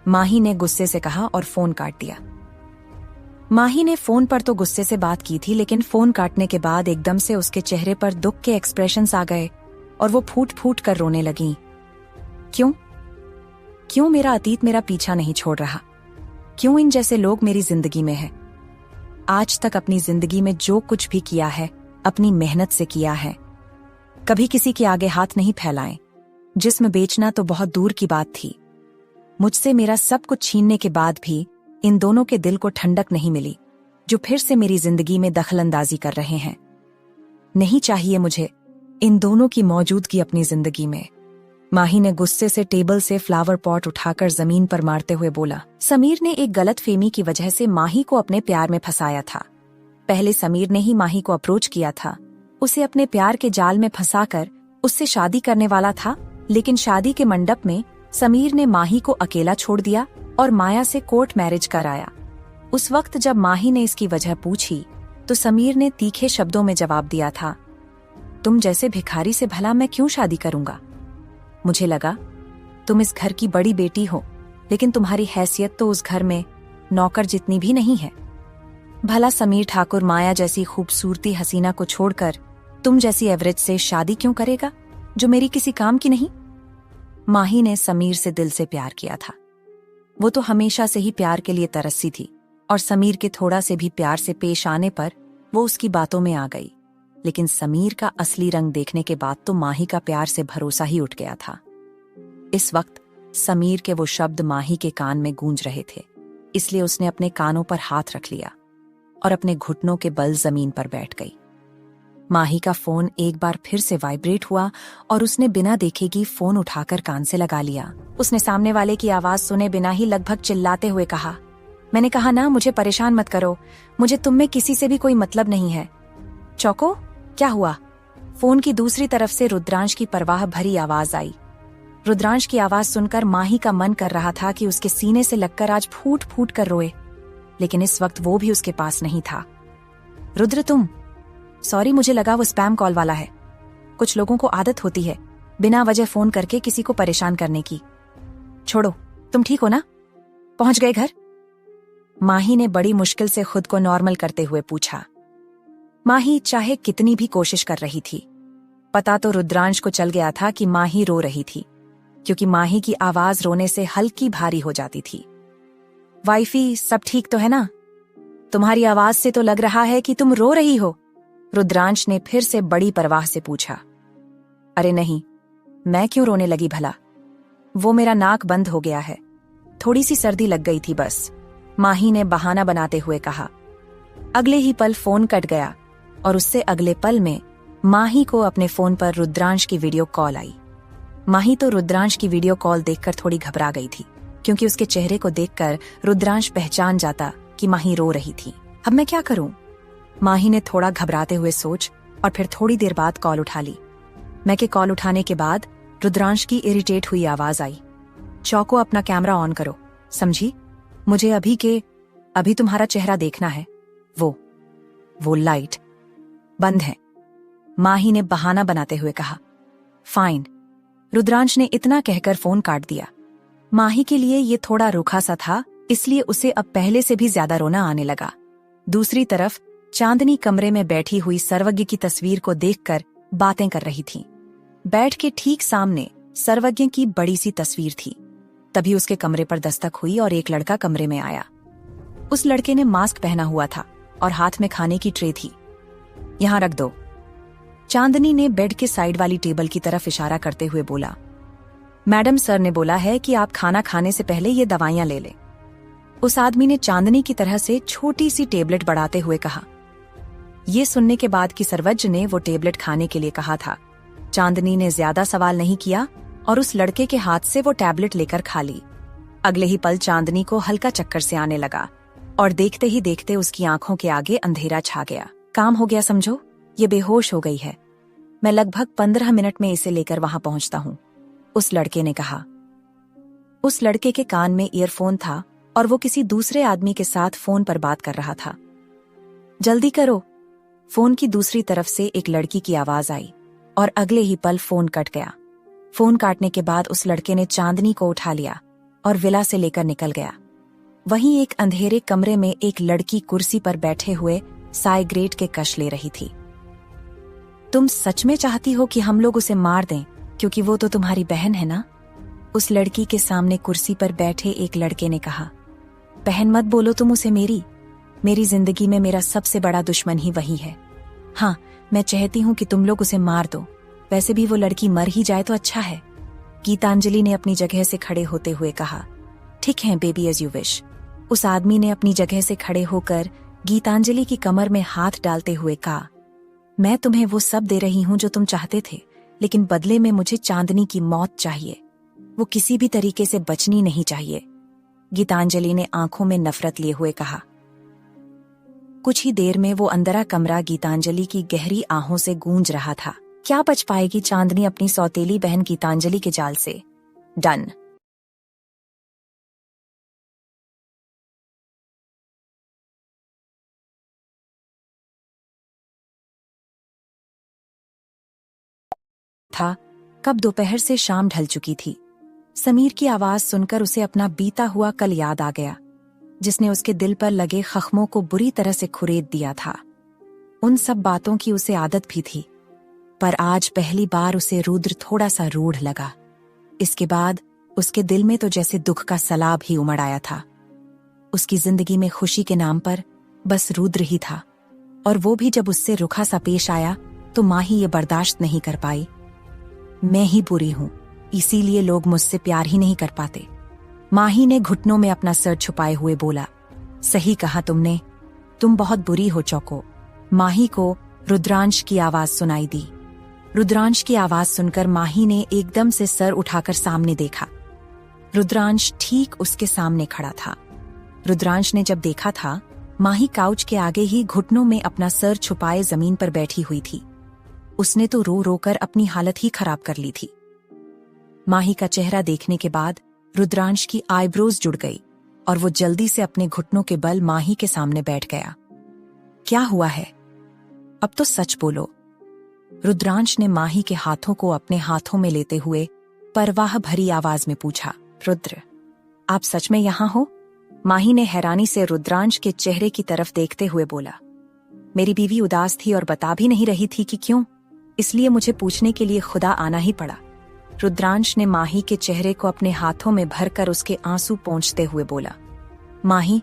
माही ने गुस्से से कहा और फोन काट दिया। माही ने फोन पर तो गुस्से से बात की थी, लेकिन फोन काटने के बाद एकदम से उसके चेहरे पर दुख के एक्सप्रेशंस आ गए और वो फूट फूट कर रोने लगी। क्यों क्यों मेरा अतीत मेरा पीछा नहीं छोड़ रहा? क्यों इन जैसे लोग मेरी जिंदगी में हैं? आज तक अपनी जिंदगी में जो कुछ भी किया है अपनी मेहनत से किया है। कभी किसी के आगे हाथ नहीं फैलाए। जिस्म बेचना तो बहुत दूर की बात थी। मुझसे मेरा सब कुछ छीनने के बाद भी इन दोनों के दिल को ठंडक नहीं मिली, जो फिर से मेरी जिंदगी में दखलंदाजी कर रहे हैं। नहीं चाहिए मुझे इन दोनों की मौजूदगी अपनी जिंदगी में। माही ने गुस्से से टेबल से फ्लावर पॉट उठाकर जमीन पर मारते हुए बोला। समीर ने एक गलतफहमी की वजह से माही को अपने प्यार में फंसाया था। पहले समीर ने ही माही को अप्रोच किया था, उसे अपने प्यार के जाल में फंसाकर उससे शादी करने वाला था, लेकिन शादी के मंडप में समीर ने माही को अकेला छोड़ दिया और माया से कोर्ट मैरिज कराया। उस वक्त जब माही ने इसकी वजह पूछी तो समीर ने तीखे शब्दों में जवाब दिया था, तुम जैसे भिखारी से भला मैं क्यों शादी करूंगा? मुझे लगा तुम इस घर की बड़ी बेटी हो, लेकिन तुम्हारी हैसियत तो उस घर में नौकर जितनी भी नहीं है। भला समीर ठाकुर माया जैसी खूबसूरती हसीना को छोड़कर तुम जैसी एवरेज से शादी क्यों करेगा, जो मेरी किसी काम की नहीं? माही ने समीर से दिल से प्यार किया था। वो तो हमेशा से ही प्यार के लिए तरसी थी, और समीर के थोड़ा से भी प्यार से पेश आने पर वो उसकी बातों में आ गई। लेकिन समीर का असली रंग देखने के बाद तो माही का प्यार से भरोसा ही उठ गया था। इस वक्त समीर के वो शब्द माही के कान में गूंज रहे थे, इसलिए उसने अपने कानों पर हाथ रख लिया और अपने घुटनों के बल जमीन पर बैठ गई। माही का फोन एक बार फिर से वाइब्रेट हुआ और उसने बिना देखे कि फोन उठाकर कान से लगा लिया। उसने सामने वाले की आवाज सुने बिना ही लगभग चिल्लाते हुए कहा, मैंने कहा ना, मुझे परेशान मत करो, मुझे तुम में किसी से भी कोई मतलब नहीं है। चौको, क्या हुआ? फोन की दूसरी तरफ से रुद्रांश की परवाह भरी आवाज आई। रुद्रांश की आवाज सुनकर माही का मन कर रहा था कि उसके सीने से लगकर आज फूट फूट कर रोए, लेकिन इस वक्त वो भी उसके पास नहीं था। रुद्र, तुम? सॉरी, मुझे लगा वो स्पैम कॉल वाला है। कुछ लोगों को आदत होती है बिना वजह फोन करके किसी को परेशान करने की। छोड़ो, तुम ठीक हो ना? पहुंच गए घर? माही ने बड़ी मुश्किल से खुद को नॉर्मल करते हुए पूछा। माही चाहे कितनी भी कोशिश कर रही थी, पता तो रुद्रांश को चल गया था कि माही रो रही थी, क्योंकि माही की आवाज रोने से हल्की भारी हो जाती थी। वाइफी, सब ठीक तो है ना? तुम्हारी आवाज से तो लग रहा है कि तुम रो रही हो। रुद्रांश ने फिर से बड़ी परवाह से पूछा। अरे नहीं, मैं क्यों रोने लगी भला? वो मेरा नाक बंद हो गया है, थोड़ी सी सर्दी लग गई थी बस, माही ने बहाना बनाते हुए कहा। अगले ही पल फोन कट गया और उससे अगले पल में माही को अपने फोन पर रुद्रांश की वीडियो कॉल आई। माही तो रुद्रांश की वीडियो कॉल देखकर थोड़ी घबरा गई थी, क्योंकि उसके चेहरे को देखकर रुद्रांश पहचान जाता कि माही रो रही थी। अब मैं क्या करूं? माही ने थोड़ा घबराते हुए सोच और फिर थोड़ी देर बाद कॉल उठा ली। मैं के कॉल उठाने के बाद रुद्रांश की इरिटेट हुई आवाज आई। चौको, अपना कैमरा ऑन करो, समझी? मुझे अभी तुम्हारा चेहरा देखना है। वो लाइट बंद है, माही ने बहाना बनाते हुए कहा। फाइन। रुद्रांश ने इतना कहकर फोन काट दिया। माही के लिए ये थोड़ा रूखा सा था, इसलिए उसे अब पहले से भी ज्यादा रोना आने लगा। दूसरी तरफ चांदनी कमरे में बैठी हुई सर्वज्ञ की तस्वीर को देखकर बातें कर रही थी। बैठ के ठीक सामने सर्वज्ञ की बड़ी सी तस्वीर थी। तभी उसके कमरे पर दस्तक हुई और एक लड़का कमरे में आया। उस लड़के ने मास्क पहना हुआ था और हाथ में खाने की ट्रे थी। यहां रख दो, चांदनी ने बेड के साइड वाली टेबल की तरफ इशारा करते हुए बोला। मैडम, सर ने बोला है कि आप खाना खाने से पहले ये दवाइयां ले लें। उस आदमी ने चांदनी की तरह से छोटी सी टेबलेट बढ़ाते हुए कहा। ये सुनने के बाद कि सर्वज्ञ ने वो टेबलेट खाने के लिए कहा था, चांदनी ने ज्यादा सवाल नहीं किया और उस लड़के के हाथ से वो टैबलेट लेकर खा ली। अगले ही पल चांदनी को हल्का चक्कर से आने लगा और देखते ही देखते उसकी आंखों के आगे अंधेरा छा गया। काम हो गया समझो, ये बेहोश हो गई है। मैं लगभग 15 मिनट में इसे लेकर वहां पहुंचता हूं, उस लड़के ने कहा। उस लड़के के कान में ईयरफोन था और वो किसी दूसरे आदमी के साथ फोन पर बात कर रहा था। जल्दी करो। फोन की दूसरी तरफ से एक लड़की की आवाज आई और अगले ही पल फोन कट गया। फोन काटने के बाद उस लड़के ने चांदनी को उठा लिया और विला से लेकर निकल गया। वहीं एक अंधेरे कमरे में एक लड़की कुर्सी पर बैठे हुए साइग्रेट के कश ले रही थी। तुम सच में चाहती हो कि हम लोग उसे मार दें, क्योंकि वो तो तुम्हारी बहन है ना? उस लड़की के सामने कुर्सी पर बैठे एक लड़के ने कहा। बहन मत बोलो तुम उसे, मेरी जिंदगी में मेरा सबसे बड़ा दुश्मन ही वही है। हाँ, मैं चाहती हूँ कि तुम लोग उसे मार दो, वैसे भी वो लड़की मर ही जाए तो अच्छा है। गीतांजलि ने अपनी जगह से खड़े होते हुए कहा। ठीक है बेबी, एज यू विश। उस आदमी ने अपनी जगह से खड़े होकर गीतांजलि की कमर में हाथ डालते हुए कहा, मैं तुम्हें वो सब दे रही हूँ जो तुम चाहते थे, लेकिन बदले में मुझे चांदनी की मौत चाहिए। वो किसी भी तरीके से बचनी नहीं चाहिए। गीतांजलि ने आंखों में नफरत लिए हुए कहा। कुछ ही देर में वो अंदरा कमरा गीतांजलि की गहरी आहों से गूंज रहा था। क्या बच पाएगी चांदनी अपनी सौतेली बहन गीतांजलि के जाल से? डन। था कब दोपहर से शाम ढल चुकी थी। समीर की आवाज सुनकर उसे अपना बीता हुआ कल याद आ गया, जिसने उसके दिल पर लगे जख्मों को बुरी तरह से खुरेद दिया था। उन सब बातों की उसे आदत भी थी, पर आज पहली बार उसे रुद्र थोड़ा सा रूढ़ लगा। इसके बाद उसके दिल में तो जैसे दुख का सैलाब ही उमड़ आया था। उसकी जिंदगी में खुशी के नाम पर बस रुद्र ही था, और वो भी जब उससे रुखा सा पेश आया तो माही ये बर्दाश्त नहीं कर पाई। मैं ही बुरी हूं, इसीलिए लोग मुझसे प्यार ही नहीं कर पाते। माही ने घुटनों में अपना सर छुपाए हुए बोला, सही कहा तुमने, तुम बहुत बुरी हो चौको। माही को रुद्रांश की आवाज सुनाई दी। रुद्रांश की आवाज सुनकर माही ने एकदम से सर उठाकर सामने देखा। रुद्रांश ठीक उसके सामने खड़ा था। रुद्रांश ने जब देखा था, माही काउच के आगे ही घुटनों में अपना सर छुपाए जमीन पर बैठी हुई थी। उसने तो रो रो कर अपनी हालत ही खराब कर ली थी। माही का चेहरा देखने के बाद रुद्रांश की आईब्रोज जुड़ गई और वो जल्दी से अपने घुटनों के बल माही के सामने बैठ गया। क्या हुआ है? अब तो सच बोलो। रुद्रांश ने माही के हाथों को अपने हाथों में लेते हुए परवाह भरी आवाज में पूछा, रुद्र, आप सच में यहां हो? माही ने हैरानी से रुद्रांश के चेहरे की तरफ देखते हुए बोला, मेरी बीवी उदास थी और बता भी नहीं रही थी कि क्यों, इसलिए मुझे पूछने के लिए खुदा आना ही पड़ा। रुद्रांश ने माही के चेहरे को अपने हाथों में भरकर उसके आंसू पोंछते हुए बोला। माही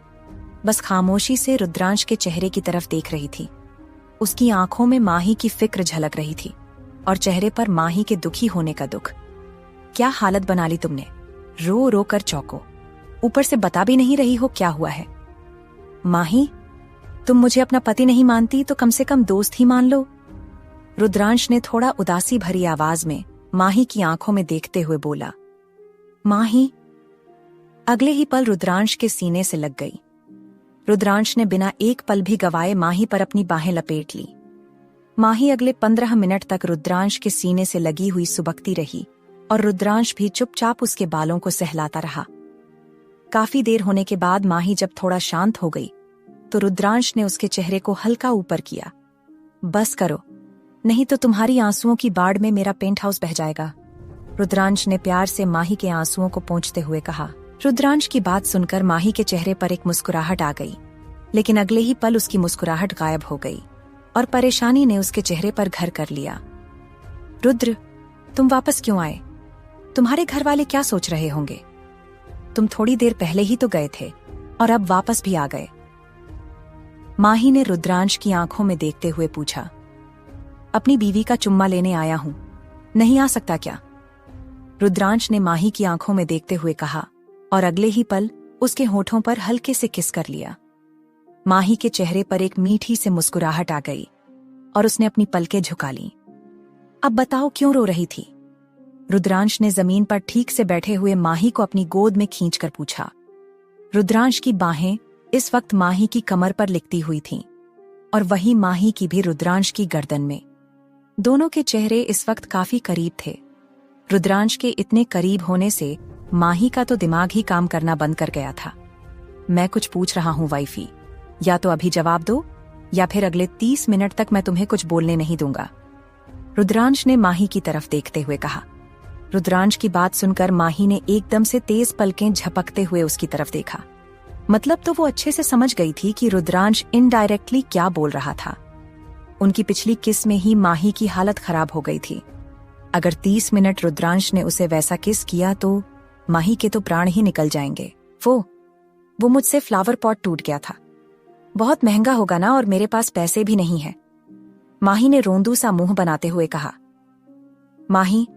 बस खामोशी से रुद्रांश के चेहरे की तरफ देख रही थी। उसकी आंखों में माही की फिक्र झलक रही थी और चेहरे पर माही के दुखी होने का दुख। क्या हालत बना ली तुमने? रो रो कर चौको, ऊपर से बता भी नहीं रही हो क्या हुआ है। माही, तुम मुझे अपना पति नहीं मानती तो कम से कम दोस्त ही मान लो। रुद्रांश ने थोड़ा उदासी भरी आवाज में माही की आंखों में देखते हुए बोला। माही अगले ही पल रुद्रांश के सीने से लग गई। रुद्रांश ने बिना एक पल भी गवाए माही पर अपनी बाहें लपेट ली। माही अगले 15 मिनट तक रुद्रांश के सीने से लगी हुई सुबकती रही और रुद्रांश भी चुपचाप उसके बालों को सहलाता रहा। काफी देर होने के बाद माही जब थोड़ा शांत हो गई तो रुद्रांश ने उसके चेहरे को हल्का ऊपर किया। बस करो, नहीं तो तुम्हारी आंसुओं की बाढ़ में मेरा पेंट हाउस बह जाएगा। रुद्रांश ने प्यार से माही के आंसुओं को पोंछते हुए कहा। रुद्रांश की बात सुनकर माही के चेहरे पर एक मुस्कुराहट आ गई, लेकिन अगले ही पल उसकी मुस्कुराहट गायब हो गई और परेशानी ने उसके चेहरे पर घर कर लिया। रुद्र, तुम वापस क्यों आए? तुम्हारे घर वाले क्या सोच रहे होंगे? तुम थोड़ी देर पहले ही तो गए थे और अब वापस भी आ गए। माही ने रुद्रांश की आंखों में देखते हुए पूछा। अपनी बीवी का चुम्मा लेने आया हूं, नहीं आ सकता क्या? रुद्रांश ने माही की आंखों में देखते हुए कहा और अगले ही पल उसके होठों पर हल्के से किस कर लिया। माही के चेहरे पर एक मीठी से मुस्कुराहट आ गई और उसने अपनी पलकें झुका लीं। अब बताओ क्यों रो रही थी? रुद्रांश ने जमीन पर ठीक से बैठे हुए माही को अपनी गोद में खींचकर पूछा। रुद्रांश की बाहें इस वक्त माही की कमर पर लिपटी हुई थीं और वही माही की भी रुद्रांश की गर्दन में। दोनों के चेहरे इस वक्त काफी करीब थे। रुद्रांश के इतने करीब होने से माही का तो दिमाग ही काम करना बंद कर गया था। मैं कुछ पूछ रहा हूं वाइफी, या तो अभी जवाब दो या फिर अगले 30 मिनट तक मैं तुम्हें कुछ बोलने नहीं दूंगा। रुद्रांश ने माही की तरफ देखते हुए कहा। रुद्रांश की बात सुनकर माही ने एकदम से तेज पलकें झपकते हुए उसकी तरफ देखा। मतलब तो वो अच्छे से समझ गई थी कि रुद्रांश इनडायरेक्टली क्या बोल रहा था। उनकी पिछली किस में ही माही की हालत खराब हो गई थी। अगर 30 मिनट रुद्रांश ने उसे वैसा किस किया तो माही के तो प्राण ही निकल जाएंगे। वो मुझसे फ्लावर पॉट टूट गया था, बहुत महंगा होगा ना, और मेरे पास पैसे भी नहीं है। माही ने रोंदू सा मुंह बनाते हुए कहा। माही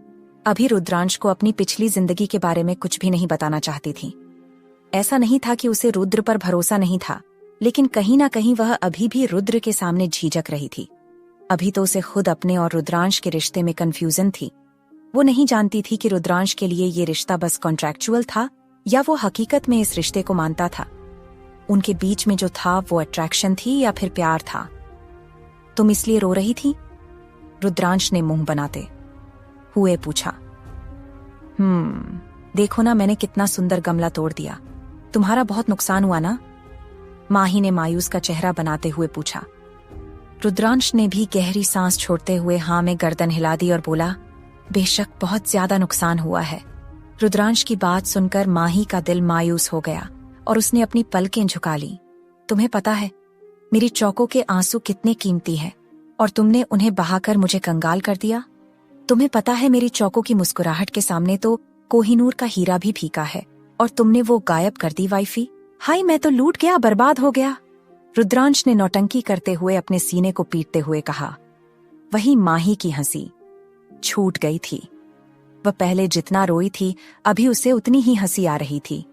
अभी रुद्रांश को अपनी पिछली जिंदगी के बारे में कुछ भी नहीं बताना चाहती थी। ऐसा नहीं था कि उसे रुद्र पर भरोसा नहीं था, लेकिन कहीं ना कहीं वह अभी भी रुद्र के सामने झिझक रही थी। अभी तो उसे खुद अपने और रुद्रांश के रिश्ते में कंफ्यूजन थी। वो नहीं जानती थी कि रुद्रांश के लिए ये रिश्ता बस कॉन्ट्रैक्चुअल था या वो हकीकत में इस रिश्ते को मानता था। उनके बीच में जो था वो अट्रैक्शन थी या फिर प्यार था। तुम इसलिए रो रही थी? रुद्रांश ने मुंह बनाते हुए पूछा। देखो ना, मैंने कितना सुंदर गमला तोड़ दिया। तुम्हारा बहुत नुकसान हुआ ना? माही ने मायूस का चेहरा बनाते हुए पूछा। रुद्रांश ने भी गहरी सांस छोड़ते हुए हाँ में गर्दन हिला दी और बोला, बेशक बहुत ज्यादा नुकसान हुआ है। रुद्रांश की बात सुनकर माही का दिल मायूस हो गया और उसने अपनी पलकें झुका ली। तुम्हें पता है मेरी चौकों के आंसू कितने कीमती हैं और तुमने उन्हें बहाकर मुझे कंगाल कर दिया। तुम्हें पता है मेरी चौकों की मुस्कुराहट के सामने तो कोहिनूर का हीरा भी फीका है और तुमने वो गायब कर दी वाइफी। हाय, मैं तो लूट गया, बर्बाद हो गया। रुद्रांश ने नौटंकी करते हुए अपने सीने को पीटते हुए कहा। वही माही की हंसी छूट गई थी। वह पहले जितना रोई थी, अभी उसे उतनी ही हंसी आ रही थी।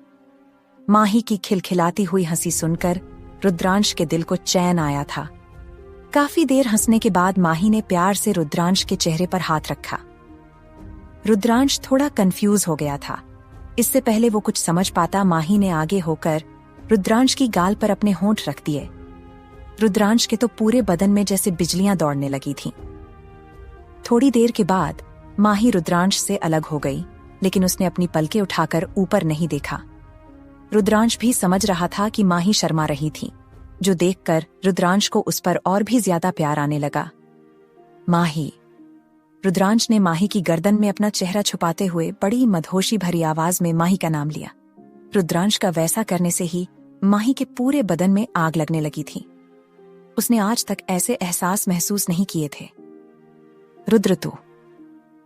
माही की खिलखिलाती हुई हंसी सुनकर रुद्रांश के दिल को चैन आया था। काफी देर हंसने के बाद माही ने प्यार से रुद्रांश के चेहरे पर हाथ रखा। रुद्रांश थोड़ा कंफ्यूज हो गया था। इससे पहले वो कुछ समझ पाता, माही ने आगे होकर रुद्रांश की गाल पर अपने होंठ रख दिए। रुद्रांश के तो पूरे बदन में जैसे बिजलियां दौड़ने लगी थीं। थोड़ी देर के बाद माही रुद्रांश से अलग हो गई, लेकिन उसने अपनी पलकें उठाकर ऊपर नहीं देखा। रुद्रांश भी समझ रहा था कि माही शर्मा रही थी, जो देखकर रुद्रांश को उस पर और भी ज्यादा प्यार आने लगा। माही। रुद्रांश ने माही की गर्दन में अपना चेहरा छुपाते हुए बड़ी मदहोशी भरी आवाज में माही का नाम लिया। रुद्रांश का वैसा करने से ही माही के पूरे बदन में आग लगने लगी थी। उसने आज तक ऐसे एहसास महसूस नहीं किए थे। रुद्र,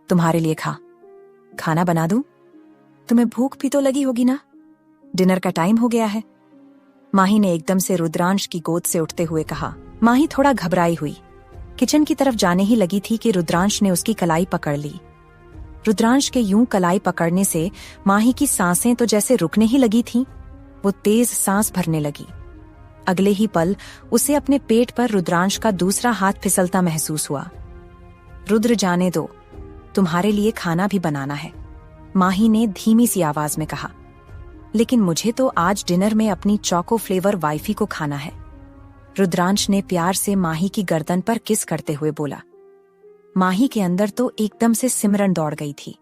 तुम्हारे लिए खाना बना दूं? तुम्हें भूख भी तो लगी होगी ना? डिनर का टाइम हो गया है। माही ने एकदम से रुद्रांश की गोद से उठते हुए कहा। माही थोड़ा घबराई हुई किचन की तरफ जाने ही लगी थी कि रुद्रांश ने उसकी कलाई पकड़ ली। रुद्रांश के यूं कलाई पकड़ने से माही की सांसें तो जैसे रुकने ही लगी थीं। वो तेज सांस भरने लगी। अगले ही पल उसे अपने पेट पर रुद्रांश का दूसरा हाथ फिसलता महसूस हुआ। रुद्र, जाने दो, तुम्हारे लिए खाना भी बनाना है, माही ने धीमी सी आवाज में कहा। लेकिन मुझे तो आज डिनर में अपनी चॉको फ्लेवर वाइफी को खाना है, रुद्रांश ने प्यार से माही की गर्दन पर किस करते हुए बोला। माही के अंदर तो एकदम से सिमरन दौड़ गई थी।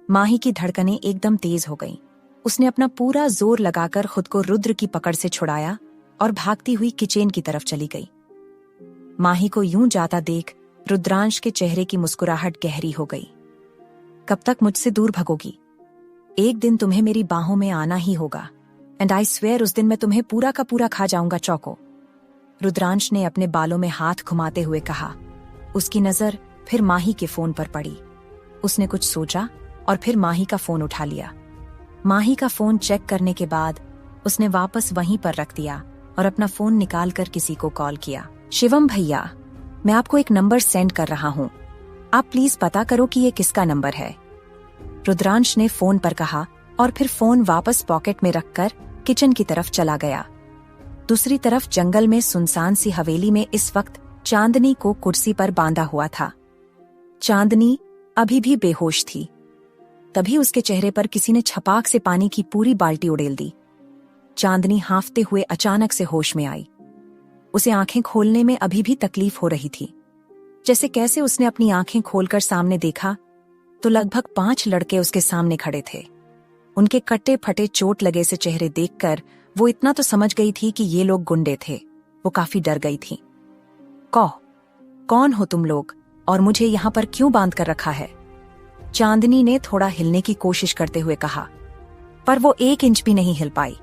माही की धड़कनें एकदम तेज हो गईं। उसने अपना पूरा जोर लगाकर खुद को रुद्र की पकड़ से छुड़ाया और भागती हुई किचन की तरफ चली गई। माही को यूं जाता देख रुद्रांश के चेहरे की मुस्कुराहट गहरी हो गई। कब तक मुझसे दूर भगोगी? एक दिन तुम्हें मेरी बाहों में आना ही होगा, एंड आई स्वेयर उस दिन मैं तुम्हें पूरा का पूरा खा जाऊंगा चौको, रुद्रांश ने अपने बालों में हाथ घुमाते हुए कहा। उसकी नजर फिर माही के फोन पर पड़ी। उसने कुछ सोचा और फिर माही का फोन उठा लिया। माही का फोन चेक करने के बाद उसने वापस वहीं पर रख दिया और अपना फोन निकालकर किसी को कॉल किया। शिवम भैया, मैं आपको एक नंबर सेंड कर रहा हूँ, आप प्लीज पता करो कि ये किसका नंबर है, रुद्रांश ने फोन पर कहा और फिर फोन वापस पॉकेट में रखकर किचन की तरफ चला गया। दूसरी तरफ जंगल में सुनसान सी हवेली में इस वक्त चांदनी को कुर्सी पर बांधा हुआ था। चांदनी अभी भी बेहोश थी। तभी उसके चेहरे पर किसी ने छपाक से पानी की पूरी बाल्टी उड़ेल दी। चांदनी हांफते हुए अचानक से होश में आई। उसे आंखें खोलने में अभी भी तकलीफ हो रही थी। जैसे कैसे उसने अपनी आंखें खोलकर सामने देखा तो लगभग 5 लड़के उसके सामने खड़े थे। उनके कट्टे फटे चोट लगे से चेहरे देखकर वो इतना तो समझ गई थी कि ये लोग गुंडे थे। वो काफी डर गई थी। कौन हो तुम लोग और मुझे यहाँ पर क्यों बांध कर रखा है? चांदनी ने थोड़ा हिलने की कोशिश करते हुए कहा, पर वो 1 इंच भी नहीं हिल पाई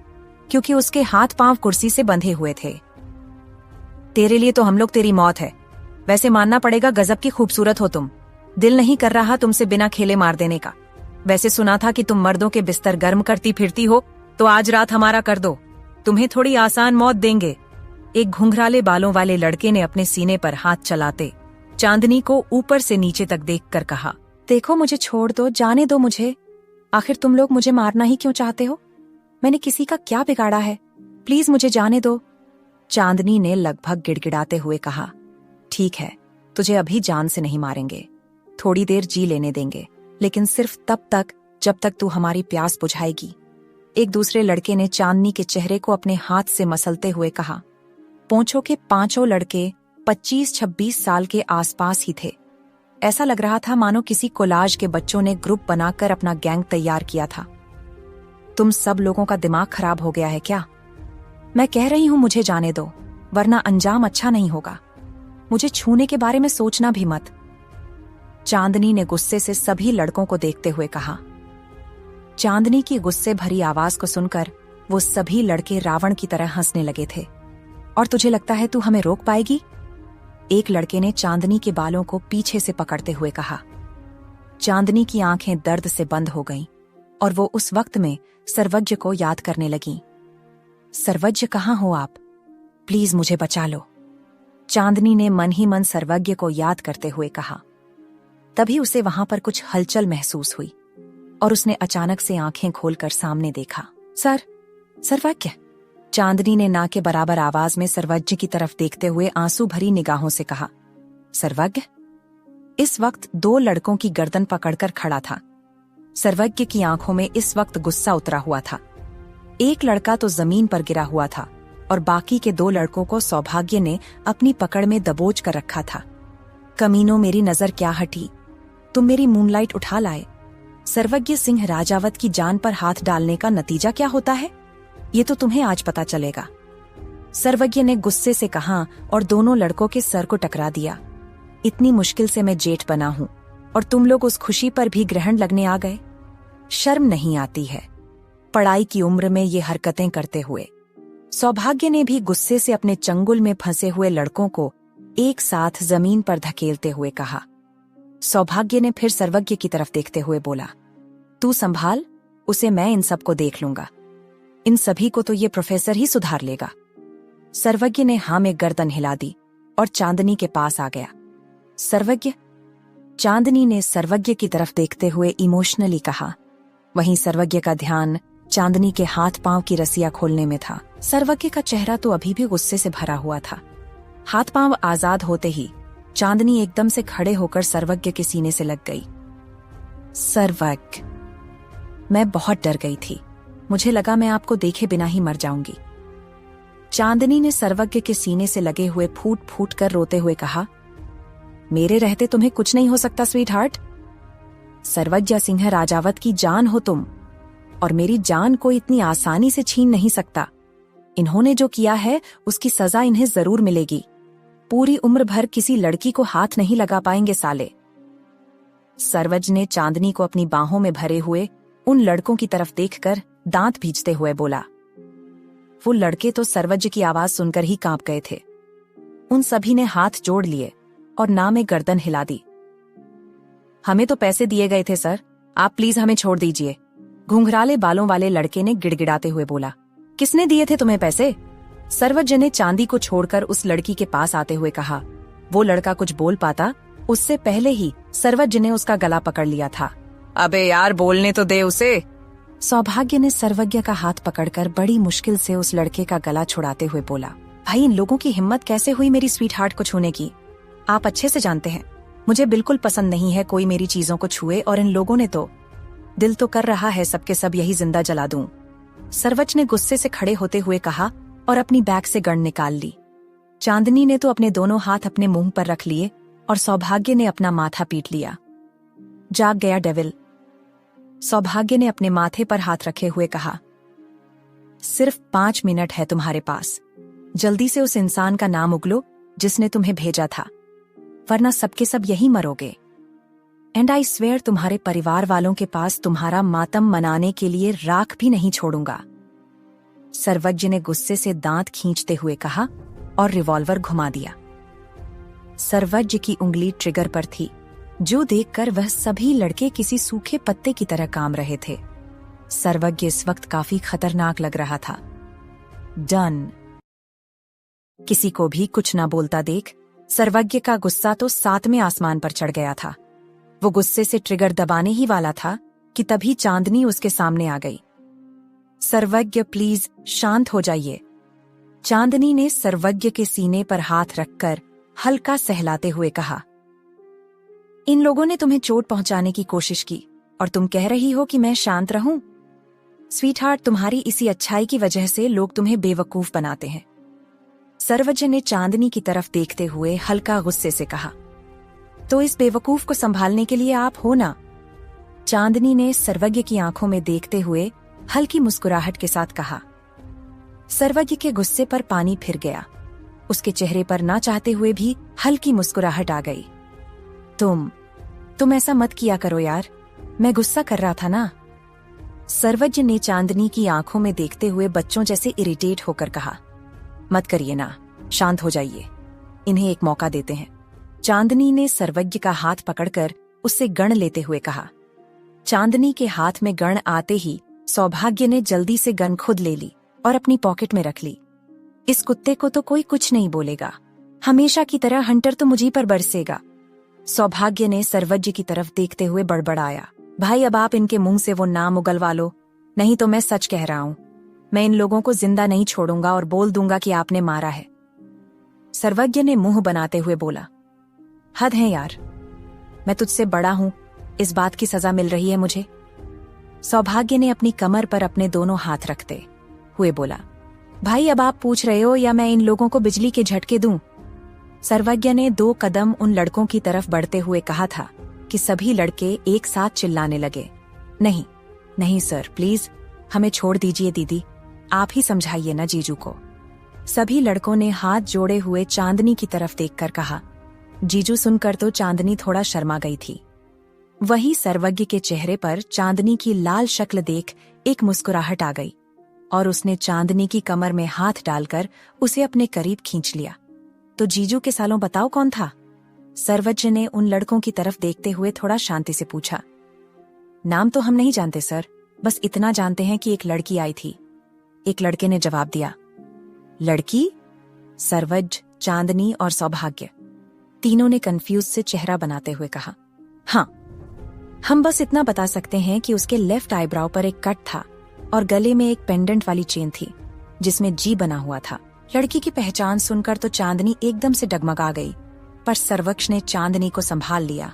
क्योंकि उसके हाथ पांव कुर्सी से बंधे हुए थे। तेरे लिए तो हम लोग तेरी मौत है। वैसे मानना पड़ेगा गजब की खूबसूरत हो तुम। दिल नहीं कर रहा तुमसे बिना खेले मार देने का। वैसे सुना था कि तुम मर्दों के बिस्तर गर्म करती फिरती हो, तो आज रात हमारा कर दो, तुम्हें थोड़ी आसान मौत देंगे। एक घुंघराले बालों वाले लड़के ने अपने सीने पर हाथ चलाते चांदनी को ऊपर से नीचे तक देखकर कहा, देखो मुझे छोड़ दो, जाने दो मुझे। आखिर तुम लोग मुझे मारना ही क्यों चाहते हो? मैंने किसी का क्या बिगाड़ा है? प्लीज मुझे जाने दो, चांदनी ने लगभग गिड़गिड़ाते हुए कहा। ठीक है, तुझे अभी जान से नहीं मारेंगे, थोड़ी देर जी लेने देंगे, लेकिन सिर्फ तब तक जब तक तू हमारी प्यास बुझाएगी, एक दूसरे लड़के ने चांदनी के चेहरे को अपने हाथ से मसलते हुए कहा। पोंछों के 5 लड़के 25-26 साल के आसपास ही थे। ऐसा लग रहा था मानो किसी कोलाज के बच्चों ने ग्रुप बनाकर अपना गैंग तैयार किया था। तुम सब लोगों का दिमाग खराब हो गया है क्या? मैं कह रही हूं मुझे जाने दो, वरना अंजाम अच्छा नहीं होगा। मुझे छूने के बारे में सोचना भी मत, चांदनी ने गुस्से से सभी लड़कों को देखते हुए कहा। चांदनी की गुस्से भरी आवाज को सुनकर वो सभी लड़के रावण की तरह हंसने लगे थे। और तुझे लगता है तू हमें रोक पाएगी? एक लड़के ने चांदनी के बालों को पीछे से पकड़ते हुए कहा। चांदनी की आंखें दर्द से बंद हो गईं और वो उस वक्त में सर्वज्ञ को याद करने लगीं। सर्वज्ञ, कहाँ हो आप? प्लीज मुझे बचा लो। चांदनी ने मन ही मन सर्वज्ञ को याद करते हुए कहा। तभी उसे वहां पर कुछ हलचल महसूस हुई और उसने अचानक से आंखें खोलकर सामने देखा। सर्वज्ञ। चांदनी ने ना के बराबर आवाज में सर्वज्ञ की तरफ देखते हुए आंसू भरी निगाहों से कहा, सर्वज्ञ। इस वक्त 2 लड़कों की गर्दन पकड़कर खड़ा था। सर्वज्ञ की आंखों में इस वक्त गुस्सा उतरा हुआ था। एक लड़का तो जमीन पर गिरा हुआ था और बाकी के 2 लड़कों को सौभाग्य ने अपनी पकड़ में दबोच कर रखा था। कमीनों, मेरी नजर क्या हटी, तुम मेरी मूनलाइट उठा लाए। सर्वज्ञ सिंह राजावत की जान पर हाथ डालने का नतीजा क्या होता है, ये तो तुम्हें आज पता चलेगा। सर्वज्ञ ने गुस्से से कहा और दोनों लड़कों के सर को टकरा दिया। इतनी मुश्किल से मैं जेठ बना हूं और तुम लोग उस खुशी पर भी ग्रहण लगने आ गए। शर्म नहीं आती है, पढ़ाई की उम्र में ये हरकतें करते हुए। सौभाग्य ने भी गुस्से से अपने चंगुल में फंसे हुए लड़कों को एक साथ जमीन पर धकेलते हुए कहा। सौभाग्य ने फिर सर्वज्ञ की तरफ देखते हुए बोला, तू संभाल उसे, मैं इन सबको देख लूंगा। इन सभी को तो ये प्रोफेसर ही सुधार लेगा। सर्वज्ञ ने हाँ में गर्दन हिला दी और चांदनी के पास आ गया। सर्वज्ञ। चांदनी ने सर्वज्ञ की तरफ देखते हुए इमोशनली कहा। वहीं सर्वज्ञ का ध्यान चांदनी के हाथ पांव की रस्सियां खोलने में था। सर्वज्ञ का चेहरा तो अभी भी गुस्से से भरा हुआ था। हाथ पांव आजाद होते ही चांदनी एकदम से खड़े होकर सर्वज्ञ के सीने से लग गई। सर्वज्ञ, मैं बहुत डर गई थी, मुझे लगा मैं आपको देखे बिना ही मर जाऊंगी। चांदनी ने सर्वज्ञ के सीने से लगे हुए फूट फूट कर रोते हुए कहा, मेरे रहते तुम्हें कुछ नहीं हो सकता स्वीट हार्ट। सर्वज्ञ सिंह राजावत की जान हो तुम, और मेरी जान को इतनी आसानी से छीन नहीं सकता। इन्होंने जो किया है उसकी सजा इन्हें जरूर मिलेगी। पूरी उम्र भर किसी लड़की को हाथ नहीं लगा पाएंगे साले। सर्वज्ञ ने चांदनी को अपनी बाहों में भरे हुए उन लड़कों की तरफ देखकर दांत भींचते हुए बोला। वो लड़के तो सर्वज्ञ की आवाज सुनकर ही कांप गए थे। उन सभी ने हाथ जोड़ लिए और ना में गर्दन हिला दी। हमें तो पैसे दिए गए थे सर, आप प्लीज हमें छोड़ दीजिए, घुंघराले बालों वाले लड़के ने गिड़गिड़ाते हुए बोला। किसने दिए थे तुम्हें पैसे? सर्वज्ञ ने चांदी को छोड़कर उस लड़की के पास आते हुए कहा। वो लड़का कुछ बोल पाता उससे पहले ही सर्वज्ञ ने उसका गला पकड़ लिया था। अबे यार, बोलने तो दे उसे। सौभाग्य ने सर्वज्ञ का हाथ पकड़कर बड़ी मुश्किल से उस लड़के का गला छुड़ाते हुए बोला, भाई इन लोगों की हिम्मत कैसे हुई मेरी स्वीट हार्ट को छूने की? आप अच्छे से जानते हैं मुझे बिल्कुल पसंद नहीं है कोई मेरी चीजों को छुए, और इन लोगों ने तो दिल तो कर रहा है सबके सब यही जिंदा जला दूं। सर्वज्ञ ने गुस्से से खड़े होते हुए कहा और अपनी बैग से गन निकाल ली। चांदनी ने तो अपने दोनों हाथ अपने मुंह पर रख लिए और सौभाग्य ने अपना माथा पीट लिया। जाग गया डेविल, सौभाग्य ने अपने माथे पर हाथ रखे हुए कहा। सिर्फ 5 मिनट है तुम्हारे पास, जल्दी से उस इंसान का नाम उगलो जिसने तुम्हें भेजा था, वरना सबके सब यही मरोगे। एंड आई स्वेयर तुम्हारे परिवार वालों के पास तुम्हारा मातम मनाने के लिए राख भी नहीं छोड़ूंगा। सर्वज्ञ ने गुस्से से दांत खींचते हुए कहा और रिवॉल्वर घुमा दिया। सर्वज्ञ की उंगली ट्रिगर पर थी, जो देखकर वह सभी लड़के किसी सूखे पत्ते की तरह काम रहे थे। सर्वज्ञ इस वक्त काफी खतरनाक लग रहा था। डन। किसी को भी कुछ ना बोलता देख सर्वज्ञ का गुस्सा तो 7वें आसमान पर चढ़ गया था। वो गुस्से से ट्रिगर दबाने ही वाला था कि तभी चांदनी उसके सामने आ गई। सर्वज्ञ प्लीज शांत हो जाइए। चांदनी ने सर्वज्ञ के सीने पर हाथ रखकर हल्का सहलाते हुए कहा, इन लोगों ने तुम्हें चोट पहुंचाने की कोशिश की और तुम कह रही हो कि मैं शांत रहूं? स्वीटहार्ट, तुम्हारी इसी अच्छाई की वजह से लोग तुम्हें बेवकूफ बनाते हैं। सर्वज्ञ ने चांदनी की तरफ देखते हुए हल्का गुस्से से कहा, तो इस बेवकूफ को संभालने के लिए आप हो ना? चांदनी ने सर्वज्ञ की आंखों में देखते हुए हल्की मुस्कुराहट के साथ कहा। सर्वज्ञ के गुस्से पर पानी फिर गया। उसके चेहरे पर ना चाहते हुए भी हल्की मुस्कुराहट आ गई। तुम ऐसा मत किया करो यार, मैं गुस्सा कर रहा था ना। सर्वज्ञ ने चांदनी की आंखों में देखते हुए बच्चों जैसे इरिटेट होकर कहा, मत करिए ना, शांत हो जाइए, इन्हें एक मौका देते हैं। चांदनी ने सर्वज्ञ का हाथ पकड़कर उससे गण लेते हुए कहा। चांदनी के हाथ में गण आते ही सौभाग्य ने जल्दी से गन खुद ले ली और अपनी पॉकेट में रख ली। इस कुत्ते को तो कोई कुछ नहीं बोलेगा, हमेशा की तरह हंटर तो मुझी पर बरसेगा। सौभाग्य ने सर्वज्ञ की तरफ देखते हुए बड़बड़ाया, भाई अब आप इनके मुंह से वो नाम उगलवा लो, नहीं तो मैं सच कह रहा हूं, मैं इन लोगों को जिंदा नहीं छोड़ूंगा और बोल दूंगा कि आपने मारा है। सर्वज्ञ ने मुंह बनाते हुए बोला, हद है यार, मैं तुझसे बड़ा हूं, इस बात की सजा मिल रही है मुझे। सौभाग्य ने अपनी कमर पर अपने दोनों हाथ रखते हुए बोला, भाई अब आप पूछ रहे हो या मैं इन लोगों को बिजली के झटके दूं? सर्वज्ञ ने 2 कदम उन लड़कों की तरफ बढ़ते हुए कहा था कि सभी लड़के एक साथ चिल्लाने लगे, नहीं नहीं सर प्लीज, हमें छोड़ दीजिए दीदी, आप ही समझाइए ना जीजू को। सभी लड़कों ने हाथ जोड़े हुए चांदनी की तरफ देखकर कहा। जीजू सुनकर तो चांदनी थोड़ा शर्मा गई थी। वही सर्वज्ञ के चेहरे पर चांदनी की लाल शक्ल देख एक मुस्कुराहट आ गई और उसने चांदनी की कमर में हाथ डालकर उसे अपने करीब खींच लिया। तो जीजू के सालों बताओ कौन था? सर्वज्ञ ने उन लड़कों की तरफ देखते हुए थोड़ा शांति से पूछा। नाम तो हम नहीं जानते सर, बस इतना जानते हैं कि एक लड़की आई थी। एक लड़के ने जवाब दिया। लड़की? सर्वज्ञ, चांदनी और सौभाग्य तीनों ने कंफ्यूज से चेहरा बनाते हुए कहा। हाँ, हम बस इतना बता सकते हैं कि उसके लेफ्ट आईब्राउ पर एक कट था और गले में एक पेंडेंट वाली चेन थी जिसमें जी बना हुआ था। लड़की की पहचान सुनकर तो चांदनी एकदम से डगमगा गई, पर सर्वज्ञ ने चांदनी को संभाल लिया।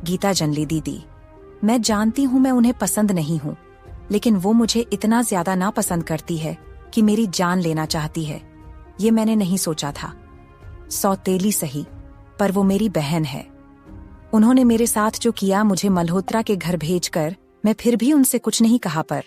गीता जनली दीदी, मैं जानती हूँ मैं उन्हें पसंद नहीं हूँ, लेकिन वो मुझे इतना ज्यादा ना पसंद करती है कि मेरी जान लेना चाहती है। ये मैंने नहीं सोचा था। सौतेली सही, पर वो मेरी बहन है। उन्होंने मेरे साथ जो किया, मुझे मल्होत्रा के घर भेजकर, मैं फिर भी उनसे कुछ नहीं कहा, पर